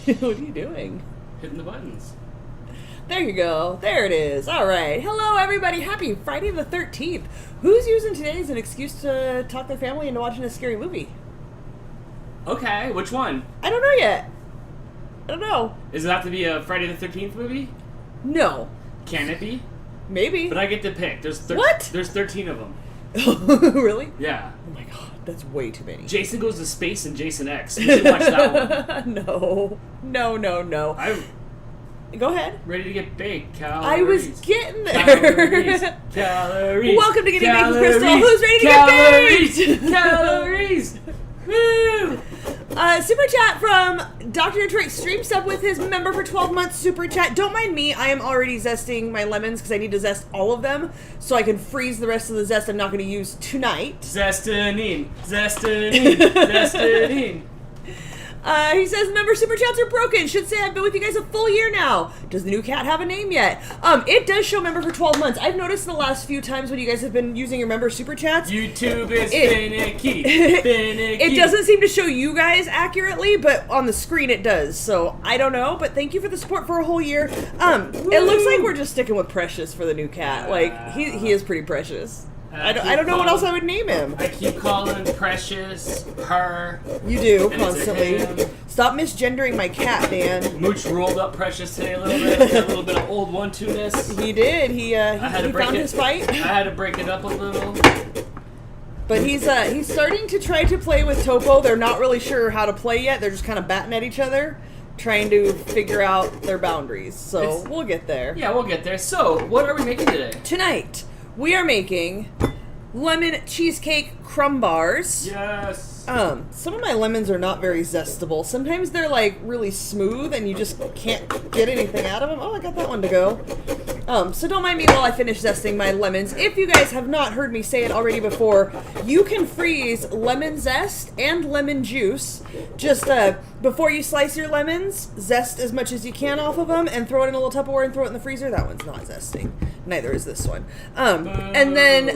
What are you doing? Hitting the buttons. There you go. There it is. All right. Hello, everybody. Happy Friday the 13th. Who's using today as an excuse to talk their family into watching a scary movie? Okay, which one? I don't know yet. I don't know. Does it have to be a Friday the 13th movie? No. Can it be? Maybe. But I get to pick. What? There's 13 of them. Really? Yeah. Oh my god, that's way too many. Jason Goes to Space and Jason X. You should watch that one. No. I'm Go ahead. ready to get baked. Calories. I was getting there. Calories. Welcome to Getting Baked with Crystal. Who's ready to get baked? Calories. Woo! Super chat from Dr. Detroit streams up with his member for 12 months super chat. Don't mind me, I am already zesting my lemons because I need to zest all of them so I can freeze the rest of the zest I'm not going to use tonight. Zestanine. He says member super chats are broken. Should say I've been with you guys a full year now. Does the new cat have a name yet? It does show member for 12 months. I've noticed the last few times when you guys have been using your member super chats. YouTube is finicky. Finicky. It doesn't seem to show you guys accurately, but on the screen it does. So I don't know, but thank you for the support for a whole year. It looks like we're just sticking with Precious for the new cat. Like he is pretty precious. I don't know what else I would name him. I keep calling Precious her. You do, and constantly. Stop misgendering my cat, Dan. Mooch rolled up Precious today a little bit. Got a little bit of old 1-2-ness. He did. He found his fight. I had to break it up a little. But he's starting to try to play with Topo. They're not really sure how to play yet. They're just kind of batting at each other, trying to figure out their boundaries. So we'll get there. Yeah, we'll get there. So, what are we making today? Tonight, we are making Lemon Cheesecake CrumbBars. Yes. Some of my lemons are not very zestable. Sometimes they're like really smooth and you just can't get anything out of them. Oh, I got that one to go. So don't mind me while I finish zesting my lemons. If you guys have not heard me say it already before, you can freeze lemon zest and lemon juice. Just before you slice your lemons, zest as much as you can off of them and throw it in a little Tupperware and throw it in the freezer. That one's not zesting. Neither is this one. And then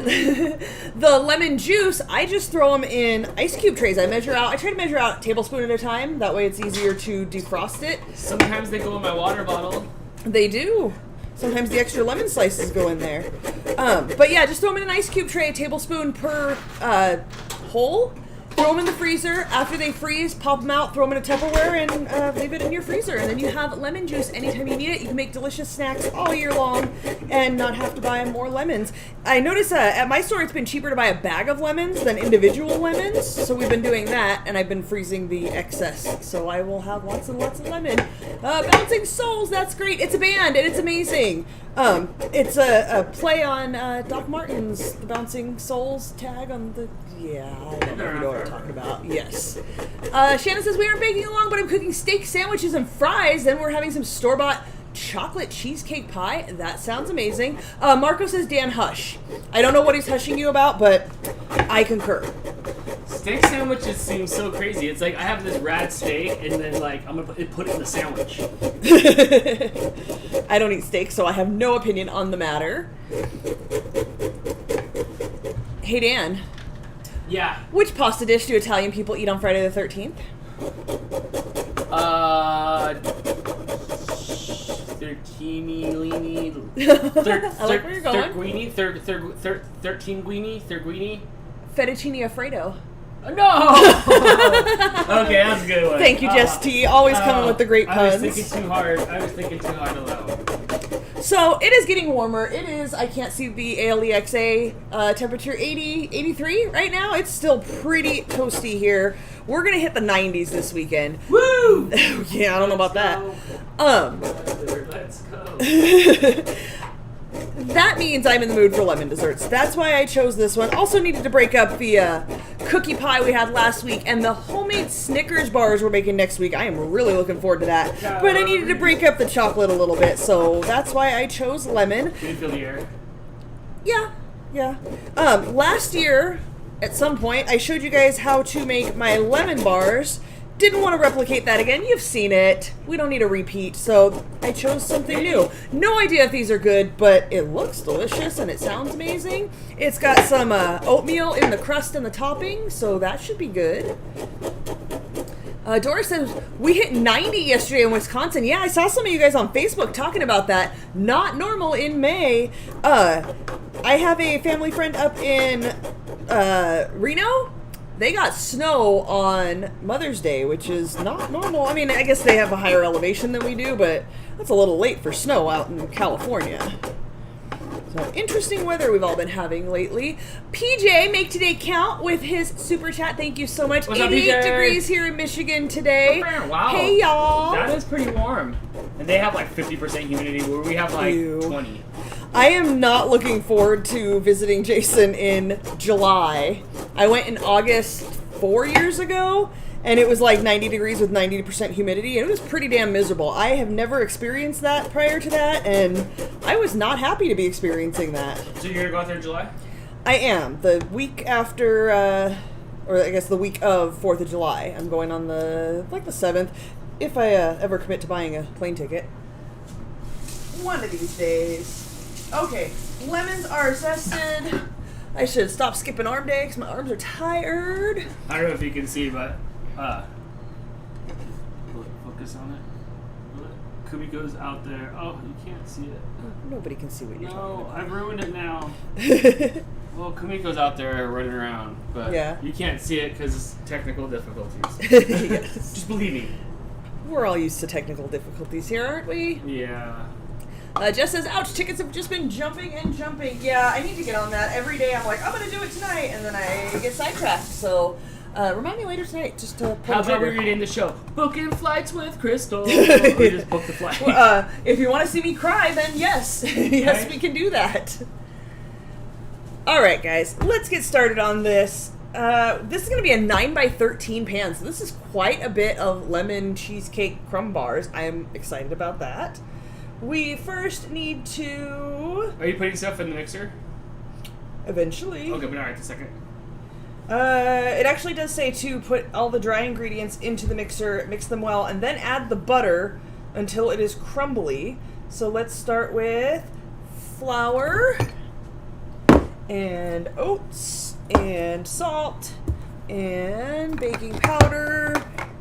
the lemon juice, I just throw them in ice cube trays. I try to measure out a tablespoon at a time. That way it's easier to defrost it. Sometimes they go in my water bottle. They do. Sometimes the extra lemon slices go in there. But yeah, just throw them in an ice cube tray, a tablespoon per hole. Throw them in the freezer. After they freeze, pop them out, throw them in a Tupperware, and leave it in your freezer. And then you have lemon juice anytime you need it. You can make delicious snacks all year long and not have to buy more lemons. I notice at my store it's been cheaper to buy a bag of lemons than individual lemons. So we've been doing that, and I've been freezing the excess. So I will have lots and lots of lemon. Bouncing Souls, that's great. It's a band, and it's amazing. It's a play on Doc Martens, the Bouncing Souls tag on the... Yeah, I don't know if you know what I'm talking about. Yes. Shannon says, we aren't baking along, but I'm cooking steak sandwiches and fries. Then we're having some store-bought chocolate cheesecake pie. That sounds amazing. Marco says, Dan, hush. I don't know what he's hushing you about, but I concur. Steak sandwiches seem so crazy. It's like I have this rad steak, and then like I'm gonna put it in the sandwich. I don't eat steak, so I have no opinion on the matter. Hey, Dan. Yeah. Which pasta dish do Italian people eat on Friday the 13th? I like where you're going. Thirteen Fettuccine Alfredo. No! Okay, that's a good one. Thank you, Jess T. Always coming with the great puns. I was thinking too hard on that one. So, it is getting warmer. It is, I can't see the ALEXA temperature, 80, 83 right now. It's still pretty toasty here. We're going to hit the 90s this weekend. Woo! Yeah, I don't know about that. Let's go. That means I'm in the mood for lemon desserts. That's why I chose this one. Also needed to break up the cookie pie we had last week and the homemade Snickers bars we're making next week. I am really looking forward to that. But I needed to break up the chocolate a little bit, so that's why I chose lemon. Can you feel the air? Yeah. Last year, at some point, I showed you guys how to make my lemon bars. Didn't want to replicate that again. You've seen it. We don't need a repeat, so I chose something new. No idea if these are good, but it looks delicious and it sounds amazing. It's got some oatmeal in the crust and the topping, so that should be good. Doris says, we hit 90 yesterday in Wisconsin. Yeah, I saw some of you guys on Facebook talking about that. Not normal in May. I have a family friend up in Reno. They got snow on Mother's Day, which is not normal. I mean, I guess they have a higher elevation than we do, but that's a little late for snow out in California. So, interesting weather we've all been having lately. PJ, make today count with his super chat. Thank you so much. What's up, 88 PJ? degrees here in Michigan today. Wow. Hey, y'all. That is pretty warm. And they have like 50% humidity where we have like Ew. 20. I am not looking forward to visiting Jason in July. I went in August 4 years ago, and it was like 90 degrees with 90% humidity, and it was pretty damn miserable. I have never experienced that prior to that, and I was not happy to be experiencing that. So you're gonna go out there in July? I am. The week after, or I guess the week of 4th of July. I'm going on the 7th, if I ever commit to buying a plane ticket. One of these days. Okay, lemons are zested. I should stop skipping arm day because my arms are tired. I don't know if you can see, but focus on it. Kumiko's out there. Oh, you can't see it. Nobody can see what you're talking No, about. I've ruined it now. Well, Kumiko's out there running around, but Yeah. you can't see it because technical difficulties. Yes. Just believe me. We're all used to technical difficulties here, aren't we? Yeah. Jess says, ouch, tickets have just been jumping and jumping. Yeah, I need to get on that. Every day I'm like, I'm going to do it tonight, and then I get sidetracked. So, remind me later tonight just to pull How the about we trigger. rename the show Booking Flights with Crystal? We just book the flight. If you want to see me cry, then yes. Yes, Right. we can do that. All right, guys, let's get started on this. This is going to be a 9x13 pan, so this is quite a bit of lemon cheesecake CrumbBars. I am excited about that. We first need to... Are you putting stuff in the mixer? Eventually. Okay, but alright, a second. It actually does say to put all the dry ingredients into the mixer, mix them well, and then add the butter until it is crumbly. So let's start with flour and oats and salt and baking powder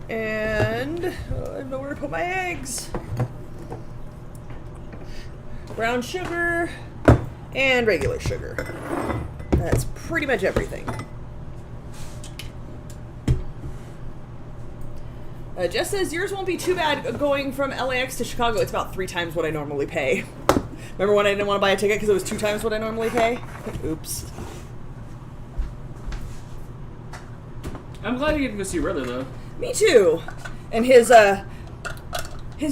and I don't know where to put my eggs. Brown sugar and regular sugar. That's pretty much everything. Jess says yours won't be too bad going from LAX to Chicago. It's about 3 times what I normally pay. Remember when I didn't want to buy a ticket because it was 2 times what I normally pay? Oops. I'm glad you get to go see Riddler, though. Me too. And his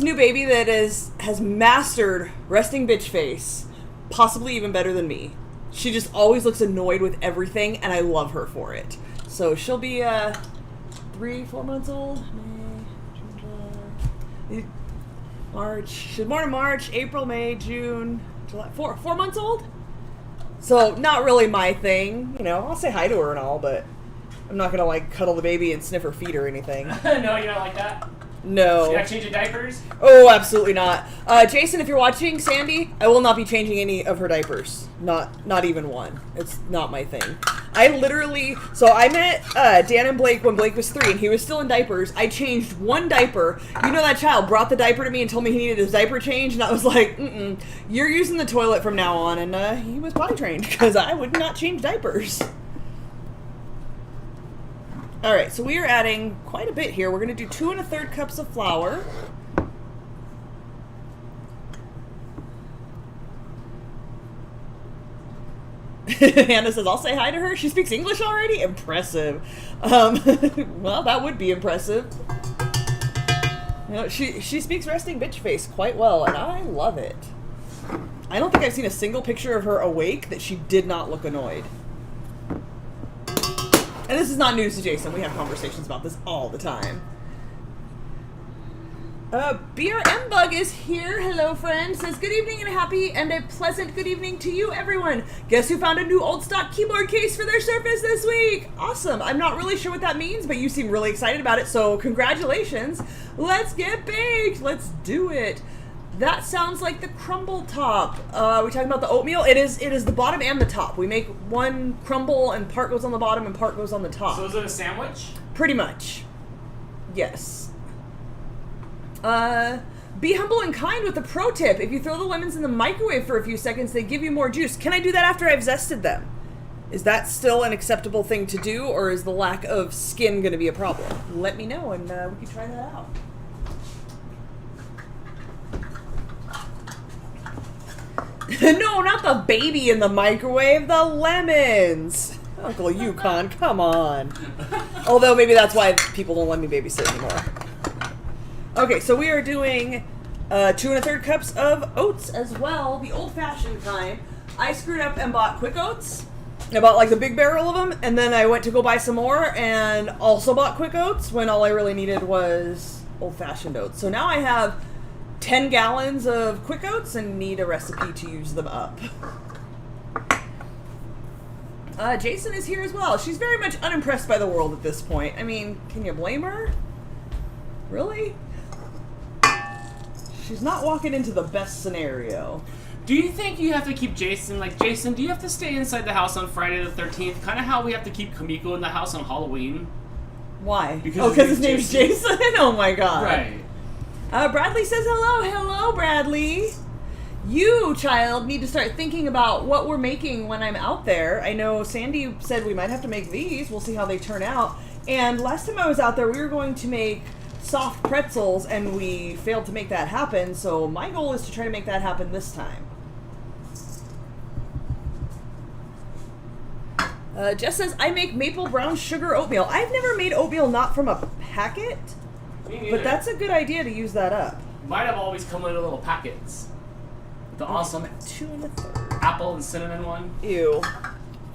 new baby that has mastered resting bitch face, possibly even better than me. She just always looks annoyed with everything, and I love her for it. So she'll be 3-4 months old. May, June, July, March. She's born in March, April, May, June, July. 4 months old. So not really my thing. You know, I'll say hi to her and all, but I'm not gonna like cuddle the baby and sniff her feet or anything. No, you don't like that? No. You gotta change your diapers? Oh, absolutely not. Jason, if you're watching, Sandy, I will not be changing any of her diapers. Not even one. It's not my thing. I met Dan and Blake when Blake was 3 and he was still in diapers. I changed one diaper. You know, that child brought the diaper to me and told me he needed his diaper changed, and I was like, you're using the toilet from now on, and he was potty trained because I would not change diapers. Alright, so we are adding quite a bit here. We're going to do 2 1/3 cups of flour. Hannah says, I'll say hi to her. She speaks English already? Impressive. Well, that would be impressive. You know, she speaks resting bitch face quite well, and I love it. I don't think I've seen a single picture of her awake that she did not look annoyed. And this is not news to Jason. We have conversations about this all the time. BRM Bug is here. Hello, friend. Says, good evening and happy and a pleasant good evening to you, everyone. Guess who found a new old stock keyboard case for their Surface this week? Awesome. I'm not really sure what that means, but you seem really excited about it, so congratulations. Let's get baked. Let's do it. That sounds like the crumble top. We talking about the oatmeal? It is the bottom and the top. We make one crumble and part goes on the bottom and part goes on the top. So is it a sandwich? Pretty much. Yes. Be humble and kind with the pro tip. If you throw the lemons in the microwave for a few seconds, they give you more juice. Can I do that after I've zested them? Is that still an acceptable thing to do, or is the lack of skin going to be a problem? Let me know, and we can try that out. No, not the baby in the microwave, the lemons. Uncle Yukon, come on. Although maybe that's why people don't let me babysit anymore. Okay, so we are doing 2 1/3 cups of oats as well, the old-fashioned kind. I screwed up and bought quick oats. I bought like the big barrel of them, and then I went to go buy some more and also bought quick oats when all I really needed was old-fashioned oats. So now I have 10 gallons of quick oats and need a recipe to use them up. Jason is here as well. She's very much unimpressed by the world at this point. I mean, can you blame her? Really? She's not walking into the best scenario. Do you think you have to keep Jason, like, Jason, do you have to stay inside the house on Friday the 13th? Kind of how we have to keep Kamiko in the house on Halloween? Why? Because his name's Jason? Oh my god. Right. Bradley says hello. Hello, Bradley. You, child, need to start thinking about what we're making when I'm out there. I know Sandy said we might have to make these. We'll see how they turn out. And last time I was out there, we were going to make soft pretzels, and we failed to make that happen. So my goal is to try to make that happen this time. Jess says, I make maple brown sugar oatmeal. I've never made oatmeal not from a packet, but that's a good idea to use that up. Might have always come in little packets. The awesome 2 1/3. apple and cinnamon one. Ew.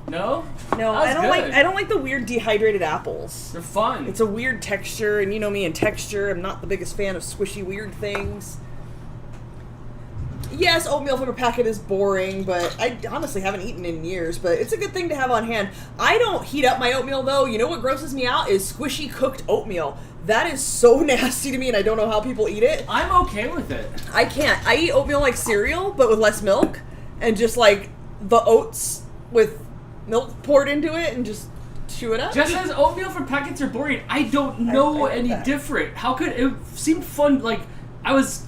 No? No, That was good. I don't like the weird dehydrated apples. They're fun. It's a weird texture, and you know me and texture. I'm not the biggest fan of squishy weird things. Yes, oatmeal from a packet is boring, but I honestly haven't eaten in years, but it's a good thing to have on hand. I don't heat up my oatmeal, though. You know what grosses me out is squishy cooked oatmeal. That is so nasty to me, and I don't know how people eat it. I'm okay with it. I can't. I eat oatmeal like cereal, but with less milk, and just like the oats with milk poured into it, and just chew it up. Just as oatmeal from packets are boring, I don't know any different. How could it seemed fun? Like I was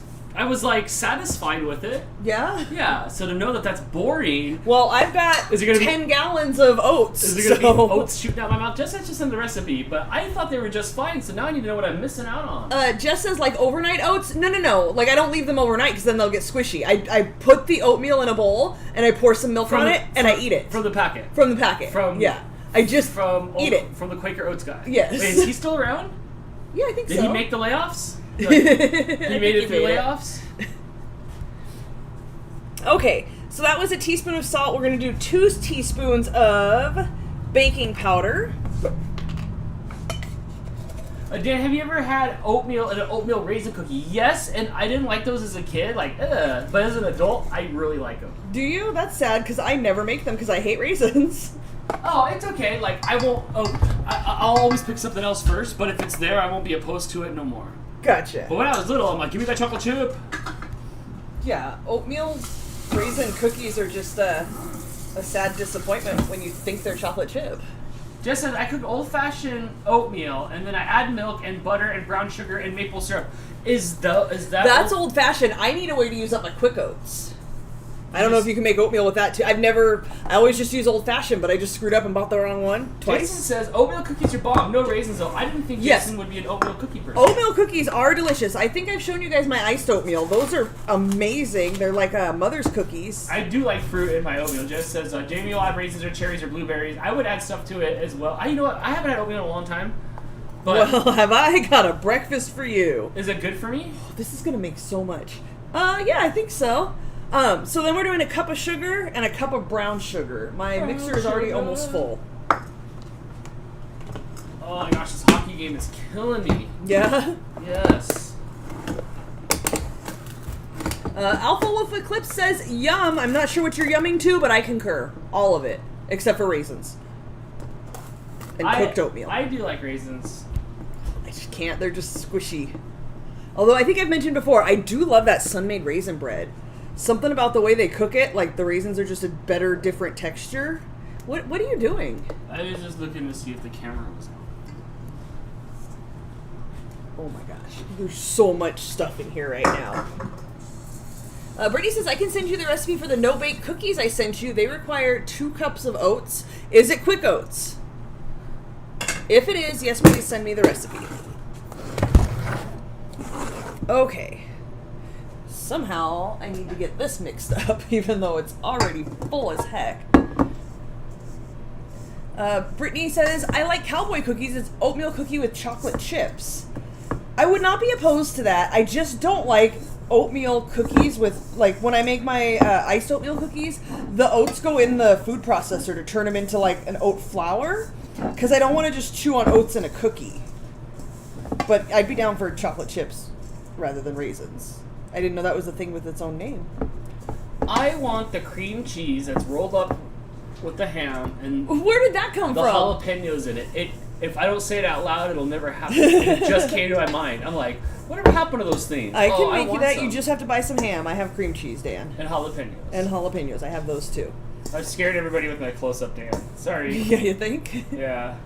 like satisfied with it. Yeah? Yeah, so to know that that's boring. Well, I've got Is it gonna 10 gallons of oats. Is there going to be oats shooting out my mouth? That's just in the recipe, but I thought they were just fine, so now I need to know what I'm missing out on. Jess says, like, overnight oats? No. Like, I don't leave them overnight because then they'll get squishy. I put the oatmeal in a bowl, and I pour some milk on it, and I eat it. From the packet? From the packet. Yeah. I just eat it. From the Quaker Oats guy? Yes. Wait, is he still around? Yeah, I think so. Did he make the layoffs? Like, he made it through layoffs? Okay, so that was a teaspoon of salt. We're going to do 2 teaspoons of baking powder. Dan, have you ever had oatmeal and an oatmeal raisin cookie? Yes, and I didn't like those as a kid, like, ugh. But as an adult, I really like them. Do you? That's sad, because I never make them because I hate raisins. Oh, it's okay. Like, I won't, I'll always pick something else first, but if it's there, I won't be opposed to it no more. Gotcha. But when I was little, I'm like, give me that chocolate chip. Yeah, oatmeal raisin cookies are just a sad disappointment when you think they're chocolate chip. Jess says, I cook old-fashioned oatmeal, and then I add milk and butter and brown sugar and maple syrup. Is that... That's old-fashioned. I need a way to use up my quick oats. I don't know if you can make oatmeal with that, too. I always just use old-fashioned, but I just screwed up and bought the wrong one twice. Jason says, oatmeal cookies are bomb. No raisins, though. I didn't think Jason would be an oatmeal cookie person. Oatmeal cookies are delicious. I think I've shown you guys my iced oatmeal. Those are amazing. They're like mother's cookies. I do like fruit in my oatmeal. Jess says, Jamie will add raisins or cherries or blueberries. I would add stuff to it as well. You know what? I haven't had oatmeal in a long time. But well, have I got a breakfast for you. Is it good for me? This is going to make so much. Yeah, I think so. So then we're doing a cup of sugar and a cup of brown sugar. My mixer is already almost full. Oh my gosh, this hockey game is killing me. Yeah? Yes. Alpha Wolf Eclipse says, yum. I'm not sure what you're yumming to, but I concur. All of it. Except for raisins. And cooked oatmeal. I do like raisins. I just can't. They're just squishy. Although I think I've mentioned before, I do love that Sun-Maid raisin bread. Something about the way they cook it, like the raisins are just a better, different texture. What are you doing? I was just looking to see if the camera was Oh my gosh, there's so much stuff in here right now. Brittany says, I can send you the recipe for the no-bake cookies I sent you. They require 2 cups of oats. Is it quick oats? If it is, yes, please send me the recipe. Okay. Somehow, I need to get this mixed up, even though it's already full as heck. Brittany says, I like cowboy cookies. It's oatmeal cookie with chocolate chips. I would not be opposed to that. I just don't like oatmeal cookies with, like, when I make my iced oatmeal cookies, the oats go in the food processor to turn them into, like, an oat flour, because I don't want to just chew on oats in a cookie. But I'd be down for chocolate chips rather than raisins. I didn't know that was a thing with its own name. I want the cream cheese that's rolled up with the ham and where did that come the from? jalapenos in it. If I don't say it out loud, it'll never happen. It just came to my mind. I'm like, whatever happened to those things? I can make you want that. some. You just have to buy some ham. I have cream cheese, Dan. And jalapenos. And jalapenos. I have those too. I've scared everybody with my close-up, Dan. Sorry. Yeah, you think? Yeah.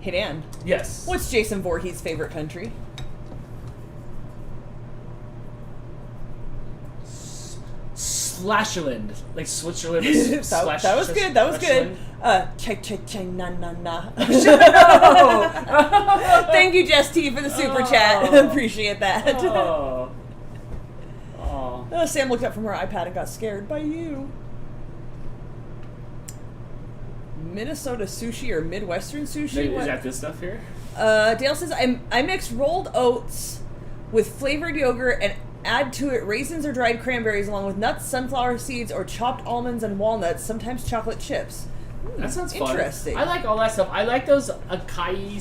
Hey, Dan. Yes. What's Jason Voorhees' favorite country? Slashland, like Switzerland. That was good. That was good. Na na na. Thank you, Jess T, for the super chat. Appreciate that. Oh. Sam looked up from her iPad and got scared by you. Minnesota sushi or Midwestern sushi? Is that this stuff here? Dale says, I mix rolled oats with flavored yogurt and add to it raisins or dried cranberries along with nuts, sunflower seeds, or chopped almonds and walnuts, sometimes chocolate chips. That sounds fun. Interesting. I like all that stuff. I like those acai.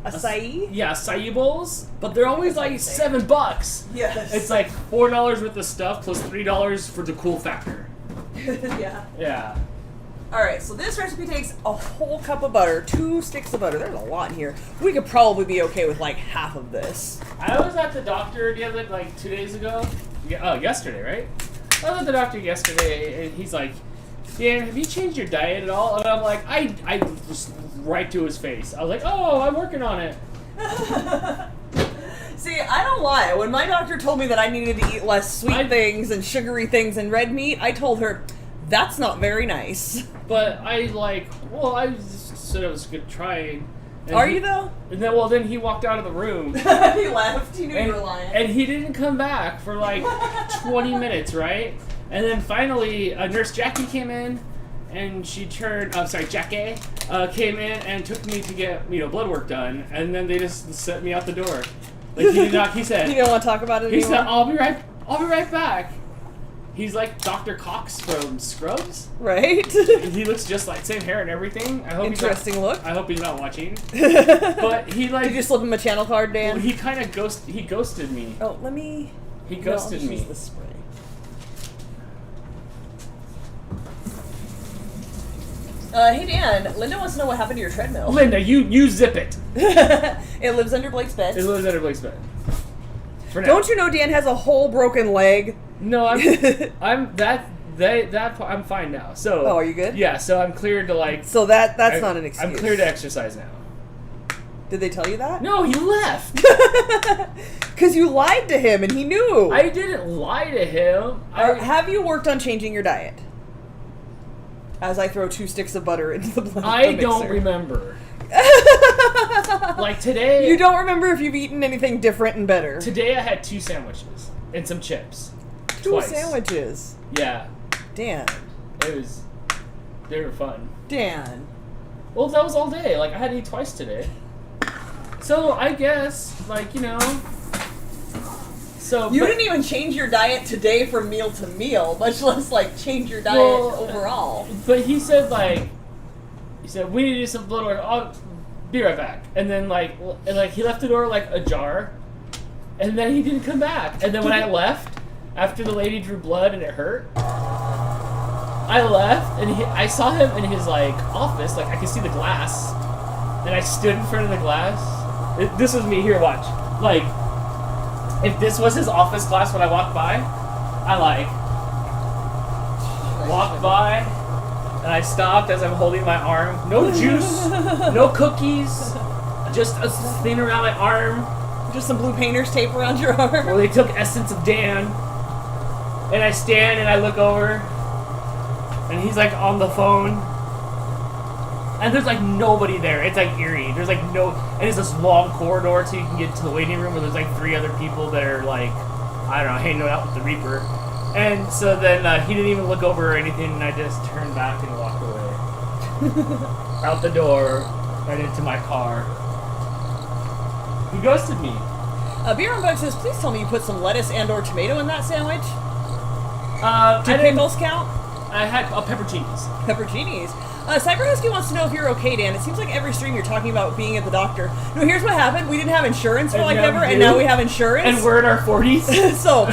Acai? Yeah, acai bowls, but they're always like $7. Yes. It's like $4 worth of stuff plus $3 for the cool factor. Yeah. Yeah. Alright, so this recipe takes a whole cup of butter, 2 sticks of butter. There's a lot in here. We could probably be okay with like half of this. I was at the doctor the other, like 2 days ago. Yesterday, right? I was at the doctor yesterday, and he's like, Dan, have you changed your diet at all? And I'm like, I just right to his face. I was like, oh, I'm working on it. See, I don't lie. When my doctor told me that I needed to eat less sweet things and sugary things and red meat, I told her, that's not very nice. But I just said I was going to try. Are you though? And then he walked out of the room. He left. He knew you were lying. And he didn't come back for like 20 minutes, right? And then finally, Nurse Jackie came in, and Jackie came in and took me to get blood work done, and then they just sent me out the door. Like he did not. He said you don't want to talk about it anymore. He said, "I'll be right back." He's like Dr. Cox from Scrubs. Right. He looks just like same hair and everything. I hope interesting look. I hope he's not watching. But he like. Did you slip him a channel card, Dan? Well, he kind of ghosted me. Oh, let me. He ghosted me. Use the spray. Hey Dan, Linda wants to know what happened to your treadmill. Linda, you zip it. It lives under Blake's bed. It lives under Blake's bed. For now. Don't you know Dan has a whole broken leg? No, I'm fine now. So. Oh, are you good? Yeah, so I'm cleared to like. So that's not an excuse. I'm cleared to exercise now. Did they tell you that? No, he left. Because you lied to him and he knew. I didn't lie to him. Have you worked on changing your diet? As I throw 2 sticks of butter into the blender. I don't remember. Like today. You don't remember if you've eaten anything different and better. Today I had 2 sandwiches and some chips. 2 Twice. sandwiches. Yeah. Dan. They were fun. Dan. Well, that was all day. Like I had to eat twice today. So I guess, So you didn't even change your diet today from meal to meal, much less change your diet overall. But he said we need to do some blood work. I'll be right back. And then he left the door ajar, and then he didn't come back. And then when I left, after the lady drew blood and it hurt, I left and I saw him in his office. I could see the glass, and I stood in front of the glass. This was me. Here, watch. If this was his office glass when I walked by, I walked by, And I stopped as I'm holding my arm. No juice, no cookies, just a thing around my arm. Just some blue painter's tape around your arm. Well, they took Essence of Dan. And I stand and I look over. And he's like on the phone. And there's like nobody there. It's like eerie. There's like no... And it's this long corridor so you can get to the waiting room where there's like 3 other people that are like, I don't know, hanging out with the Reaper. And so then he didn't even look over or anything, and I just turned back and walked away. Out the door, right into my car. He ghosted me. Beer on Bug says, please tell me you put some lettuce and or tomato in that sandwich. Do didn't- pickles count? I had pepperoncinis. Pepperoncinis. Cyber Husky wants to know if you're okay, Dan. It seems like every stream you're talking about being at the doctor. No, here's what happened. We didn't have insurance for And like now ever, we and do. now we have insurance. And we're in our 40s. So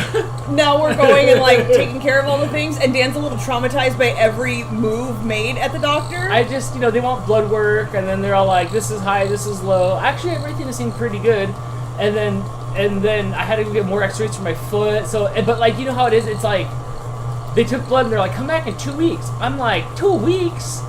now we're going and like taking care of all the things, and Dan's a little traumatized by every move made at the doctor. I just, they want blood work, and then they're all like, this is high, this is low. Actually, everything has seemed pretty good. And then I had to go get more x-rays for my foot. So, but like, you know how it is? It's like, they took blood and they're like, come back in 2 weeks. I'm like, 2 weeks?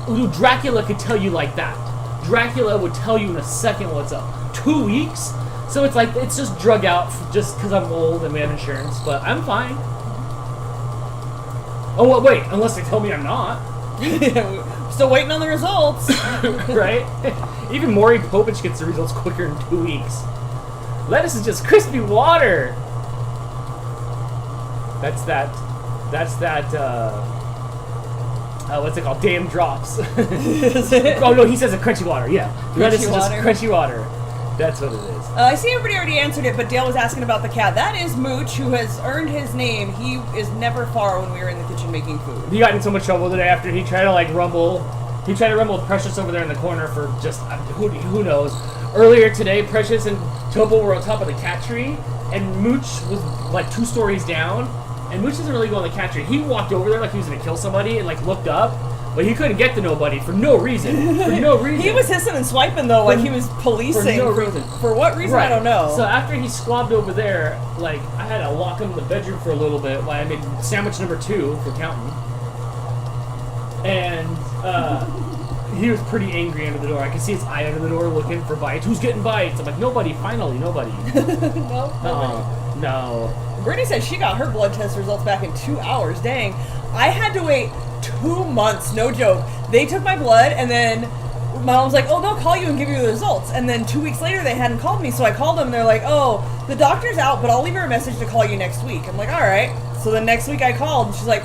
Ooh, Dracula could tell you like that. Dracula would tell you in a second what's up. 2 weeks? So it's like, it's just drug out just because I'm old and we have insurance, but I'm fine. Oh, well, wait, unless they tell me I'm not. Still waiting on the results. Right? Even Maury Povich gets the results quicker in 2 weeks. Lettuce is just crispy water. That's that, what's it called? Damn drops. Oh no, he says a crunchy water, yeah. Lettuce is just crunchy water. That's what it is. I see everybody already answered it, but Dale was asking about the cat. That is Mooch, who has earned his name. He is never far when we were in the kitchen making food. He got in so much trouble today after he tried to like rumble. He tried to rumble with Precious over there in the corner for just, who knows. Earlier today, Precious and Topo were on top of the cat tree, and Mooch was like 2 stories down. And Mooch doesn't really go on the cat tree. He walked over there like he was gonna kill somebody and like looked up, but he couldn't get to nobody for no reason. For no reason. He was hissing and swiping though, like he was policing. For no reason. For what reason? Right. I don't know. So after he squabbed over there, like I had to lock him in the bedroom for a little bit while I made sandwich number 2 for counting. And he was pretty angry under the door. I could see his eye under the door looking for bites. Who's getting bites? I'm like, nobody. Finally, nobody. No. Brittany said she got her blood test results back in 2 hours. Dang. I had to wait 2 months, no joke. They took my blood, and then my mom's like, oh, they'll call you and give you the results. And then 2 weeks later, they hadn't called me, so I called them, and they're like, oh, the doctor's out, but I'll leave her a message to call you next week. I'm like, all right. So then next week I called, and she's like,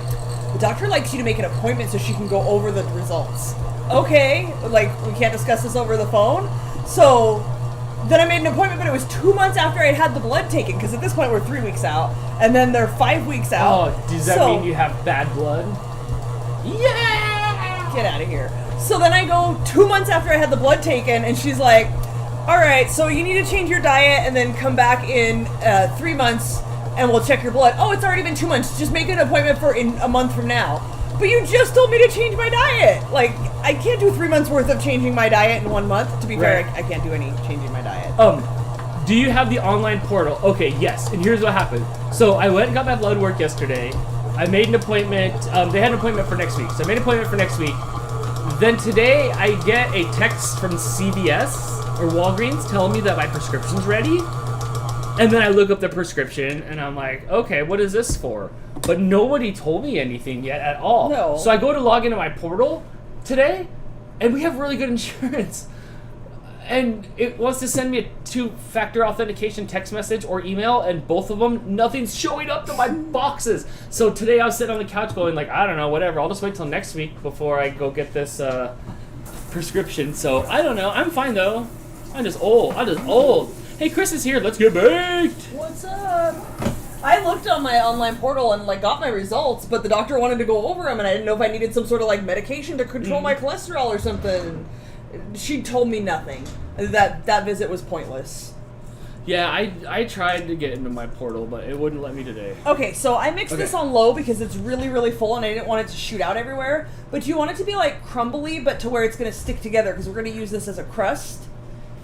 the doctor likes you to make an appointment so she can go over the results. Okay, like, we can't discuss this over the phone. So then I made an appointment, but it was 2 months after I had the blood taken, because at this point we're 3 weeks out, and then they're 5 weeks out. Oh, does that mean you have bad blood? Yeah! Get out of here. So then I go 2 months after I had the blood taken, and she's like, all right, so you need to change your diet and then come back in 3 months and we'll check your blood. Oh, it's already been 2 months. Just make an appointment for in a month from now. But you just told me to change my diet. Like, I can't do 3 months worth of changing my diet in 1 month. To be fair, I can't do any changing my diet. Do you have the online portal? Okay, yes. And here's what happened. So I went and got my blood work yesterday. I made an appointment. They had an appointment for next week. So I made an appointment for next week. Then today I get a text from CVS or Walgreens telling me that my prescription's ready. And then I look up the prescription and I'm like, okay, what is this for? But nobody told me anything yet at all. No. So I go to log into my portal today and we have really good insurance. And it wants to send me a 2-factor authentication text message or email, and both of them, nothing's showing up to my boxes. So today I was sitting on the couch going like, I don't know, whatever. I'll just wait till next week before I go get this prescription. So I don't know. I'm fine though. I'm just old. Hey, Chris is here. Let's get baked. What's up? I looked on my online portal and like got my results, but the doctor wanted to go over them, and I didn't know if I needed some sort of like medication to control my cholesterol or something. She told me nothing. That visit was pointless. Yeah, I tried to get into my portal, but it wouldn't let me today. Okay, so I mixed this on low because it's really, really full and I didn't want it to shoot out everywhere. But you want it to be like crumbly, but to where it's going to stick together, because we're going to use this as a crust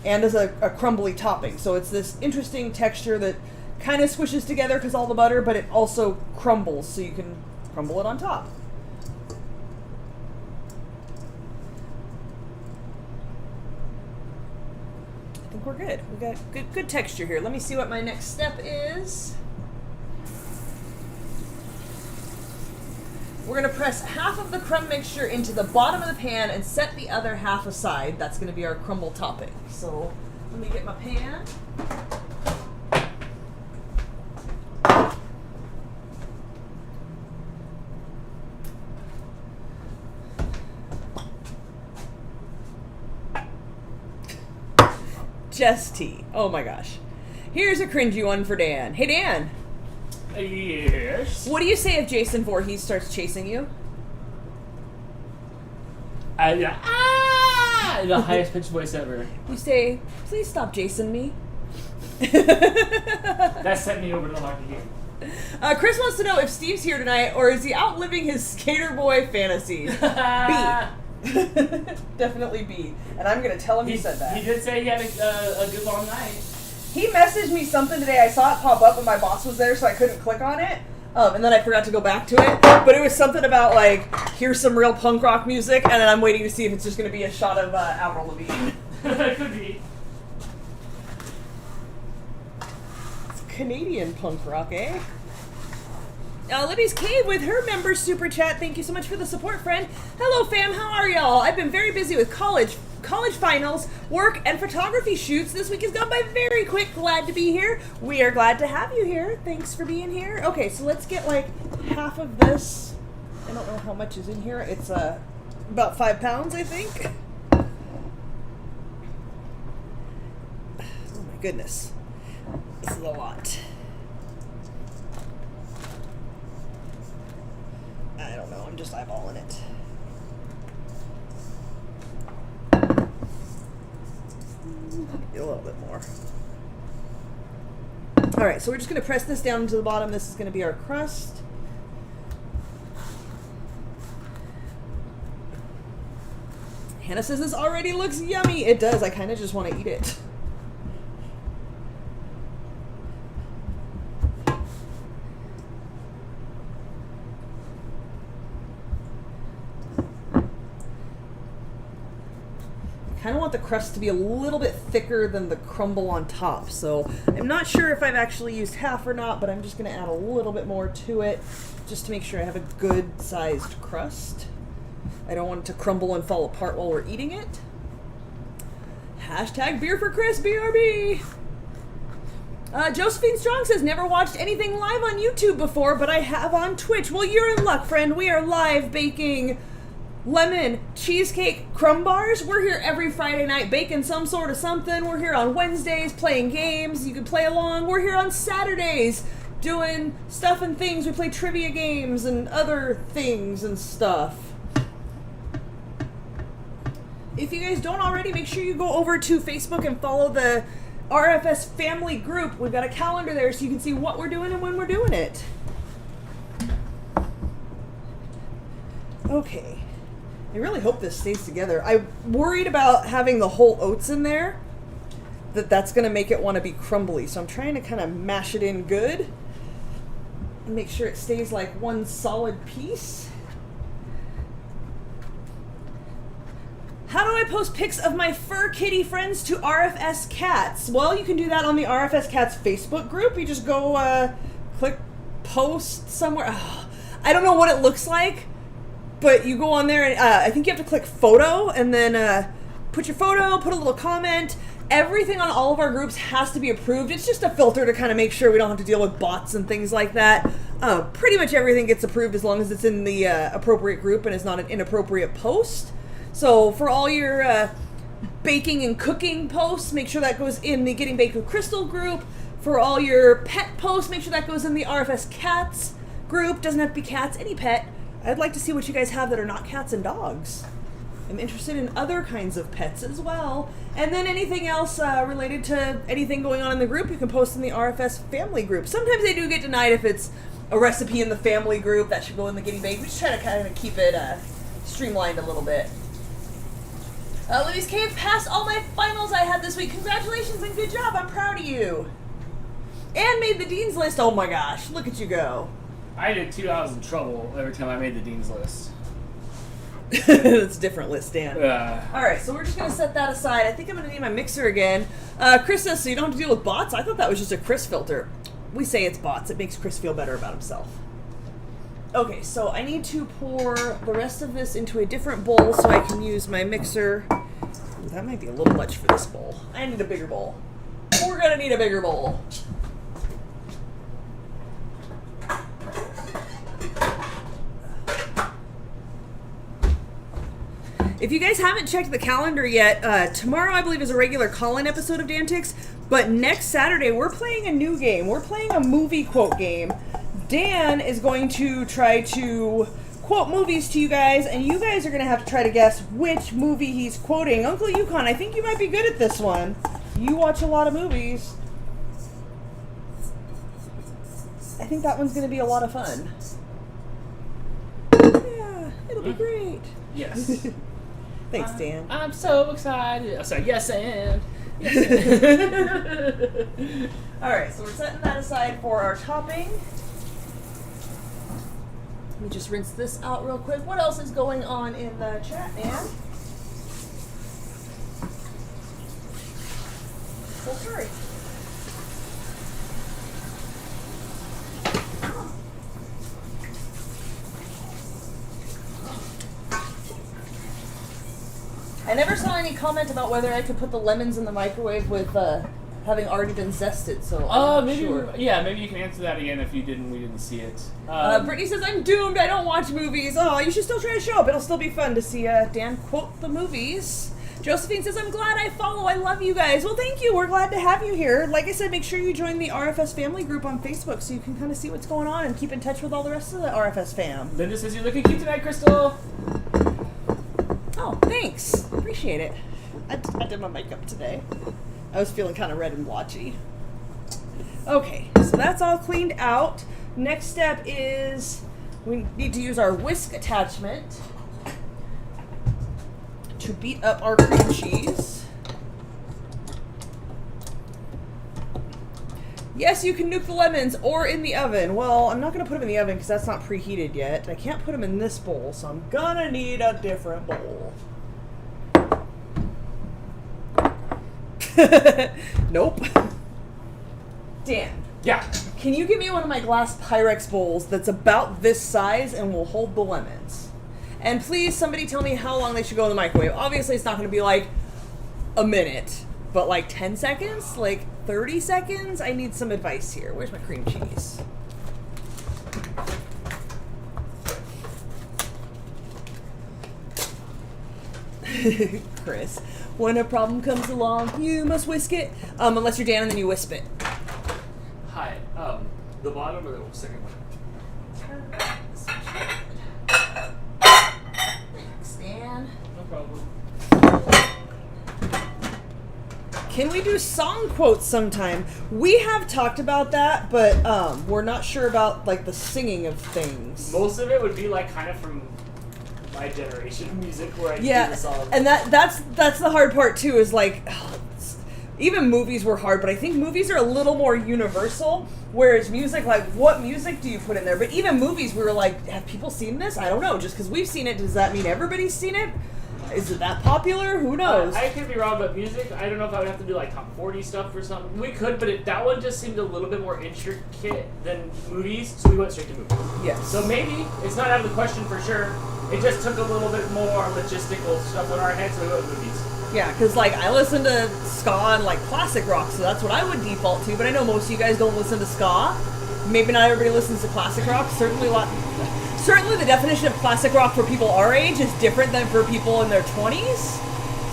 and as a crumbly topping. So it's this interesting texture that kind of squishes together because all the butter, but it also crumbles, so you can crumble it on top. we're good. We got good texture here. Let me see what my next step is. We're going to press half of the crumb mixture into the bottom of the pan and set the other half aside. That's going to be our crumble topping. So let me get my pan. Just tea. Oh my gosh. Here's a cringy one for Dan. Hey Dan. Yes. What do you say if Jason Voorhees starts chasing you? The highest pitched voice ever. You say, please stop Jason me. That sent me over to the hockey game. Chris wants to know if Steve's here tonight or is he out living his skater boy fantasy? B. Definitely B. And I'm going to tell him you said that. He did say he had a good long night. He messaged me something today. I saw it pop up and my boss was there, so I couldn't click on it. And then I forgot to go back to it. But it was something about, like, here's some real punk rock music, and then I'm waiting to see if it's just going to be a shot of Avril Lavigne. It could be. It's Canadian punk rock, eh? Libby's Cave with her member super chat. Thank you so much for the support, friend. Hello, fam. How are y'all? I've been very busy with college finals, work, and photography shoots. This week has gone by very quick. Glad to be here. We are glad to have you here. Thanks for being here. Okay, so let's get like half of this. I don't know how much is in here. It's about 5 pounds, I think. Oh my goodness. This is a lot. I don't know. I'm just eyeballing it. A little bit more. Alright, so we're just going to press this down to the bottom. This is going to be our crust. Hannah says this already looks yummy. It does. I kind of just want to eat it. I kind of want the crust to be a little bit thicker than the crumble on top, so I'm not sure if I've actually used half or not, but I'm just going to add a little bit more to it just to make sure I have a good sized crust. I don't want it to crumble and fall apart while we're eating it. Hashtag beer for Chris, BRB. Josephine Strong says, never watched anything live on YouTube before, but I have on Twitch. Well, you're in luck, friend. We are live baking Lemon Cheesecake CrumbBars. We're here every Friday night baking some sort of something. We're here on Wednesdays playing games. You can play along. We're here on Saturdays doing stuff and things. We play trivia games and other things and stuff. If you guys don't already, make sure you go over to Facebook and follow the RFS family group. We've got a calendar there so you can see what we're doing and when we're doing it. Okay. I really hope this stays together. I'm worried about having the whole oats in there, that's going to make it want to be crumbly. So I'm trying to kind of mash it in good and make sure it stays like one solid piece. How do I post pics of my fur kitty friends to RFS Cats? Well, you can do that on the RFS Cats Facebook group. You just go click post somewhere. Oh, I don't know what it looks like. But you go on there and I think you have to click photo and then put your photo, put a little comment. Everything on all of our groups has to be approved. It's just a filter to kind of make sure we don't have to deal with bots and things like that. Pretty much everything gets approved as long as it's in the appropriate group and it's not an inappropriate post. So for all your baking and cooking posts, make sure that goes in the Getting Baked with Crystal group. For all your pet posts, make sure that goes in the RFS Cats group. Doesn't have to be cats, any pet. I'd like to see what you guys have that are not cats and dogs. I'm interested in other kinds of pets as well. And then anything else related to anything going on in the group, you can post in the RFS family group. Sometimes they do get denied if it's a recipe in the family group. That should go in the Getting Baked. We just try to kind of keep it streamlined a little bit. Libby's Cave passed all my finals I had this week. Congratulations and good job. I'm proud of you. And made the Dean's List. Oh my gosh. Look at you go. I did 2 hours in trouble every time I made the Dean's List. It's a different list, Dan. Uh, Alright, so we're just going to set that aside. I think I'm going to need my mixer again. Chris says, so you don't have to deal with bots? I thought that was just a Chris filter. We say it's bots. It makes Chris feel better about himself. Okay, so I need to pour the rest of this into a different bowl so I can use my mixer. Ooh, that might be a little much for this bowl. I need a bigger bowl. We're going to need a bigger bowl. If you guys haven't checked the calendar yet, tomorrow I believe is a regular call-in episode of Dantics, but next Saturday we're playing a new game. We're playing a movie quote game. Dan is going to try to quote movies to you guys, and you guys are going to have to try to guess which movie he's quoting. Uncle Yukon, I think you might be good at this one. You watch a lot of movies. I think that one's going to be a lot of fun. Yeah, it'll be great. yes. Thanks, Dan. I'm so excited. I'm sorry, yes and. Yes and. Alright, so we're setting that aside for our topping. Let me just rinse this out real quick. What else is going on in the chat, Dan? Full curry. I never saw any comment about whether I could put the lemons in the microwave with having already been zested, so I'm not Maybe sure. yeah, maybe you can answer that again if we didn't see it. Brittany says, I'm doomed, I don't watch movies. Oh, you should still try to show up. It'll still be fun to see Dan quote the movies. Josephine says, I'm glad I follow. I love you guys. Well, thank you. We're glad to have you here. Like I said, make sure you join the RFS family group on Facebook so you can kind of see what's going on and keep in touch with all the rest of the RFS fam. Linda says you're looking cute tonight, Crystal. Oh, thanks. Appreciate it. I did my makeup today. I was feeling kind of red and blotchy. Okay, so that's all cleaned out. Next step is we need to use our whisk attachment to beat up our cream cheese. Yes, you can nuke the lemons or in the oven. Well, I'm not going to put them in the oven because that's not preheated yet. I can't put them in this bowl, so I'm going to need a different bowl. Nope. Dan. Yeah. Can you give me one of my glass Pyrex bowls that's about this size and will hold the lemons? And please, somebody tell me how long they should go in the microwave. Obviously, it's not going to be like a minute, but like 10 seconds? Like 30 seconds? I need some advice here. Where's my cream cheese? Chris, when a problem comes along, you must whisk it. Unless you're Dan and then you wisp it. Hi. The bottom or the second one? Thanks, Dan. No problem. Can we do song quotes sometime? We have talked about that, but we're not sure about like the singing of things. Most of it would be like kind of from my generation of music where I do the song. And that's the hard part too. Is like even movies were hard, but I think movies are a little more universal. Whereas music, like what music do you put in there? But even movies, we were like, have people seen this? I don't know. Just because we've seen it, does that mean everybody's seen it? Is it that popular? Who knows? I could be wrong, but music, I don't know if I would have to do like top 40 stuff or something. We could, but that one just seemed a little bit more intricate than movies, so we went straight to movies. Yes. So maybe, it's not out of the question for sure, it just took a little bit more logistical stuff in our heads, so we went with movies. Yeah, because like I listen to ska and like classic rock, so that's what I would default to. But I know most of you guys don't listen to ska. Maybe not everybody listens to classic rock. Certainly the definition of classic rock for people our age is different than for people in their 20s.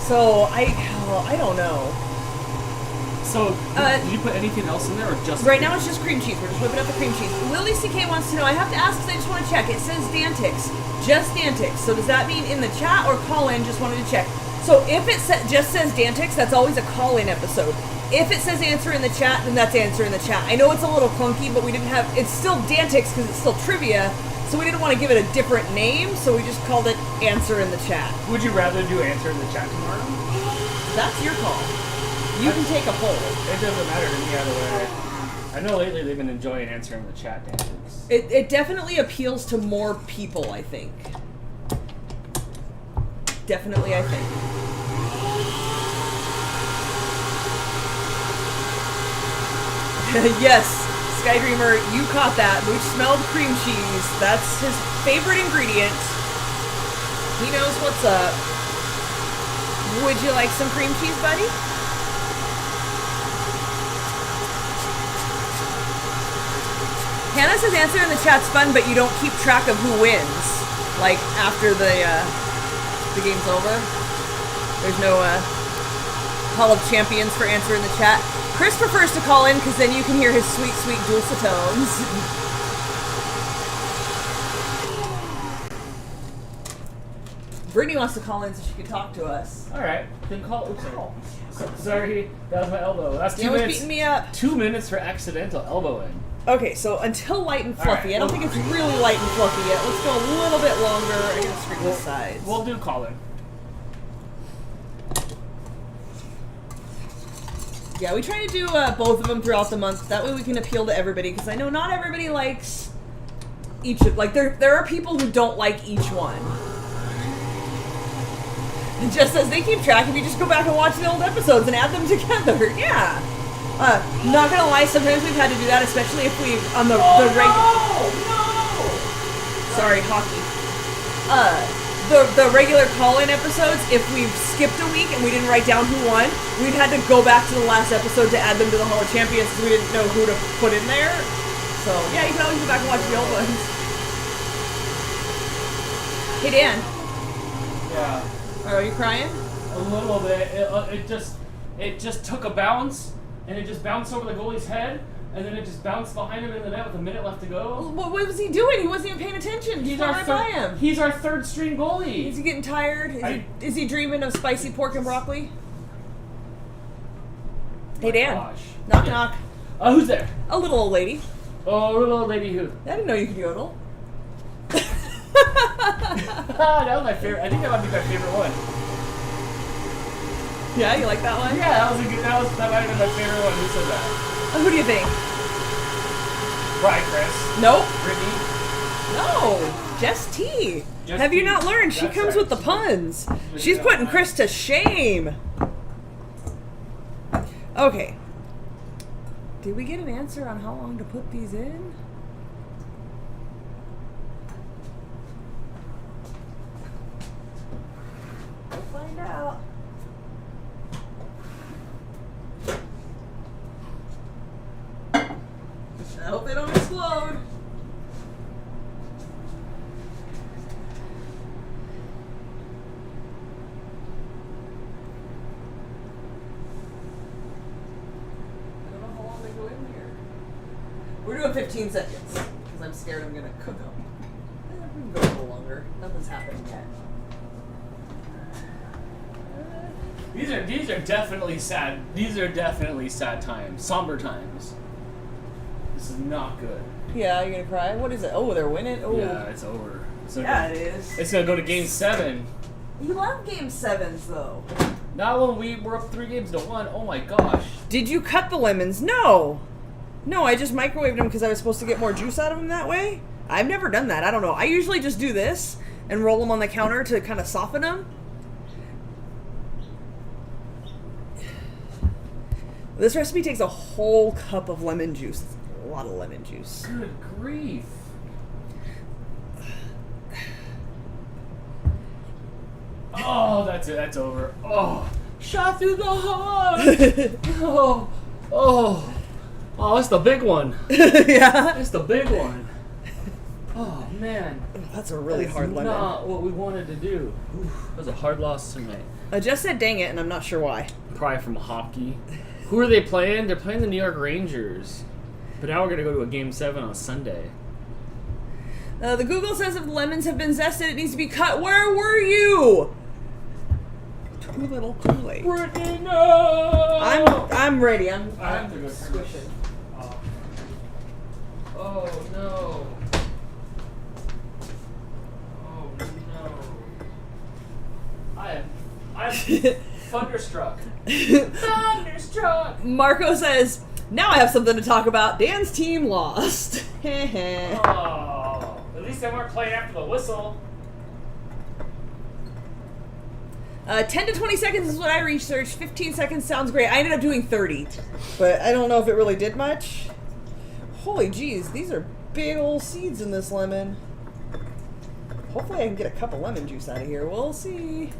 So I don't know. So, did you put anything else in there, or just... Right now it's just cream cheese. We're just whipping up the cream cheese. Lily CK wants to know, I have to ask because I just want to check. It says Dantics. Just Dantics. So does that mean in the chat or call-in? Just wanted to check. So if it just says Dantics, that's always a call-in episode. If it says answer in the chat, then that's answer in the chat. I know it's a little clunky, but we didn't have... It's still Dantics because it's still trivia, so we didn't want to give it a different name, so we just called it answer in the chat. Would you rather do answer in the chat tomorrow? That's your call. You can take a poll. It doesn't matter to me either way. I know lately they've been enjoying answering the chat dances. It definitely appeals to more people, I think. Definitely, I think. Yes, Skydreamer, you caught that. Mooch smelled cream cheese. That's his favorite ingredient. He knows what's up. Would you like some cream cheese, buddy? Hannah says answer in the chat's fun, but you don't keep track of who wins. Like, after the game's over. There's no Hall of Champions for answer in the chat. Chris prefers to call in because then you can hear his sweet, sweet dulcet tones. Brittany wants to call in so she can talk to us. Alright, then call. Oops, sorry, that was my elbow. That's 2 minutes. Beating me up. 2 minutes for accidental elbowing. Okay, so until light and fluffy. Right, I don't think it's really light and fluffy yet. Let's go a little bit longer. I gotta screen the sides. We'll do call in. Yeah, we try to do both of them throughout the month. That way we can appeal to everybody, because I know not everybody likes each of... Like, there are people who don't like each one. And just as they keep track, if you just go back and watch the old episodes and add them together. Yeah. Not gonna lie, sometimes we've had to do that, especially if we... On the regular... No! Sorry, hockey. The regular call-in episodes, if we've skipped a week and we didn't write down who won, we've had to go back to the last episode to add them to the Hall of Champions because we didn't know who to put in there. So, yeah, you can always go back and watch the old ones. Hey, Dan. Yeah. Are you crying? A little bit. It just took a bounce, and it just bounced over the goalie's head, and then it just bounced behind him in the net with a minute left to go. What was he doing? He wasn't even paying attention. He's right by him. He's our third string goalie. Is he getting tired? Is he dreaming of spicy pork and broccoli? Hey, Dan. Gosh. Knock, knock. Who's there? A little old lady. Oh, little old lady who? I didn't know you could yodel. That was my favorite. I think that might be my favorite one. Yeah, you like that one? Yeah, that might have been my favorite one. Who said that? Who do you think? Right, Chris. Nope. Brittany. No. Jess T. Jess Have you T. not learned? She That's comes right. with the puns. She's putting Chris to shame. Okay. Did we get an answer on how long to put these in? We'll find out. I hope they don't explode. I don't know how long they go in here. We're doing 15 seconds because I'm scared I'm gonna cook them. We can go a little longer. Nothing's happening yet. These are definitely sad. These are definitely sad times, somber times. This is not good. Yeah, you're gonna cry. What is it? Oh, they're winning. Oh, Yeah, it's over. yeah, it is. It's gonna go to game 7. You love game 7s though. Not when we were up 3-1. Oh my gosh. Did you cut the lemons? No. No, I just microwaved them because I was supposed to get more juice out of them that way. I've never done that. I don't know. I usually just do this and roll them on the counter to kind of soften them. This recipe takes a whole cup of lemon juice. A lot of lemon juice. Good grief. Oh, that's it. That's over. Oh, shot through the heart. Oh, it's the big one. Yeah. It's the big one. Oh man, That's a really hard lemon. Not what we wanted to do. That was a hard loss tonight. I just said dang it, and I'm not sure why. Probably from hockey. Who are they playing? They're playing the New York Rangers. But now we're going to go to a game 7 on Sunday. The Google says if the lemons have been zested, it needs to be cut. Where were you? Too little, too late. Brittany, no! I'm ready. I'm have to go squishing. Oh no. Oh no. I'm thunderstruck. Thunderstruck! Marco says, now I have something to talk about. Dan's team lost. Oh, at least they weren't playing after the whistle. 10 to 20 seconds is what I researched. 15 seconds sounds great. I ended up doing 30, but I don't know if it really did much. Holy jeez, these are big old seeds in this lemon. Hopefully I can get a cup of lemon juice out of here. We'll see.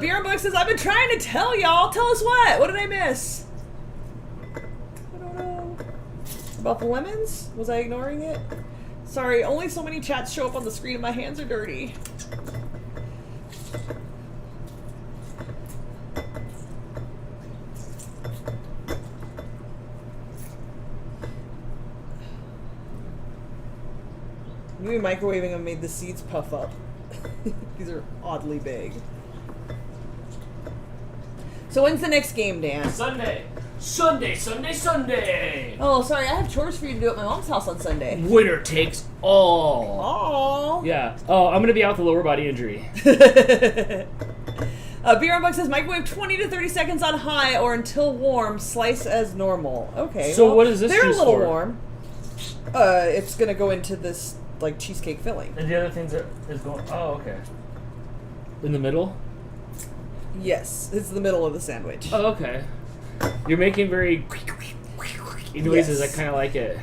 Beer and Book says, I've been trying to tell y'all. Tell us what? What did I miss? I don't know. About the lemons? Was I ignoring it? Sorry, only so many chats show up on the screen and my hands are dirty. Maybe microwaving them made the seeds puff up. These are oddly big. So when's the next game, Dan? Sunday. Sunday. Oh, sorry, I have chores for you to do at my mom's house on Sunday. Winner takes all. Aww. Yeah. Oh, I'm going to be out with a lower body injury. Beer on Buck says microwave 20 to 30 seconds on high or until warm, slice as normal. Okay. So well, what is this they're juice a little for? warm. It's going to go into this like cheesecake filling. And the other things is going... Oh, okay. In the middle? Yes, it's the middle of the sandwich. Oh, okay. You're making very noises. Yes. I kind of like it.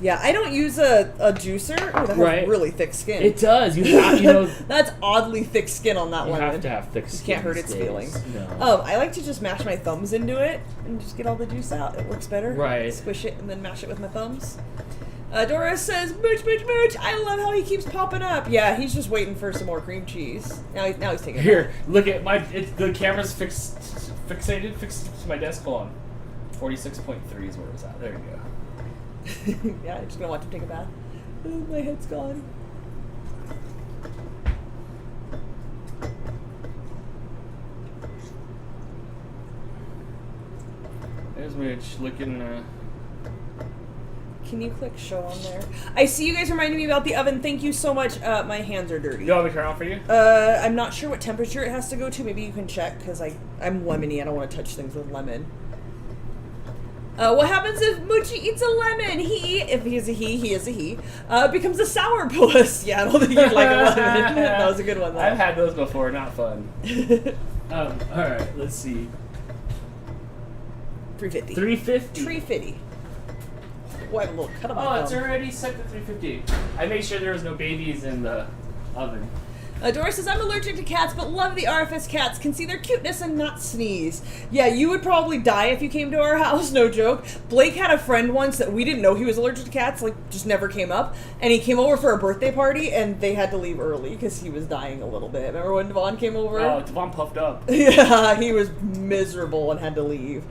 Yeah, I don't use a juicer. Oh, that has Right. really thick skin. It does. You have, you know... That's oddly thick skin on that You lemon. have to have thick skin. You can't hurt its these days. feelings. No. I like to just mash my thumbs into it and just get all the juice out. It works better. Right. Squish it and then mash it with my thumbs. Doris says, mooch, mooch, mooch. I love how he keeps popping up. Yeah, he's just waiting for some more cream cheese. Now he's taking it. Here, look at my... the camera's fixated to my desk. Hold on. 46.3 is where it's at. There you go. Yeah, I'm just going to watch him take a bath. Oh, my head's gone. There's Mitch looking... Can you click show on there? I see you guys reminding me about the oven. Thank you so much. My hands are dirty. You want me to turn on for you? I'm not sure what temperature it has to go to. Maybe you can check, because I'm lemony. I don't want to touch things with lemon. What happens if Moochie eats a lemon? If he is a he is a he, becomes a sourpuss. Yeah, I don't think you'd like a lemon. That was a good one, though. I've had those before. Not fun. Alright, let's see. 350. 350. 350. Oh, I have a little cut on my Oh, it's thumb. already set to 350. I made sure there was no babies in the oven. Doris says, I'm allergic to cats, but love the RFS cats. Can see their cuteness and not sneeze. Yeah, you would probably die if you came to our house, no joke. Blake had a friend once that we didn't know he was allergic to cats, like, just never came up. And he came over for a birthday party, and they had to leave early because he was dying a little bit. Remember when Devon came over? Oh, Devon puffed up. Yeah, he was miserable and had to leave.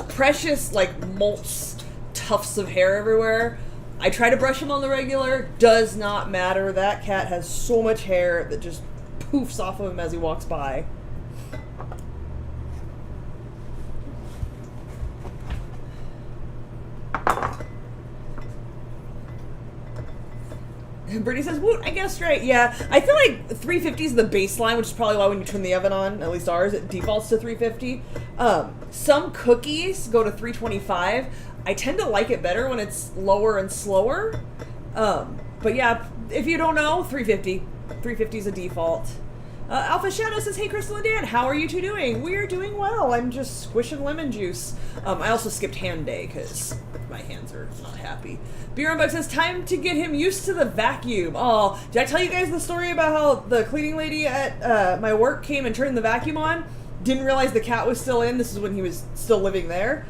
Precious, like, molts tufts of hair everywhere. I try to brush him on the regular. Does not matter. That cat has so much hair that just poofs off of him as he walks by. And Brittany says, woot, I guessed right. Yeah, I feel like 350 is the baseline, which is probably why when you turn the oven on, at least ours, it defaults to 350. Some cookies go to 325. I tend to like it better when it's lower and slower. But yeah, if you don't know, 350. 350 is a default. Alpha Shadow says, hey, Crystal and Dan, how are you two doing? We are doing well. I'm just squishing lemon juice. I also skipped hand day because my hands are not happy. Beer Bug says, time to get him used to the vacuum. Oh, did I tell you guys the story about how the cleaning lady at my work came and turned the vacuum on? Didn't realize the cat was still in. This is when he was still living there.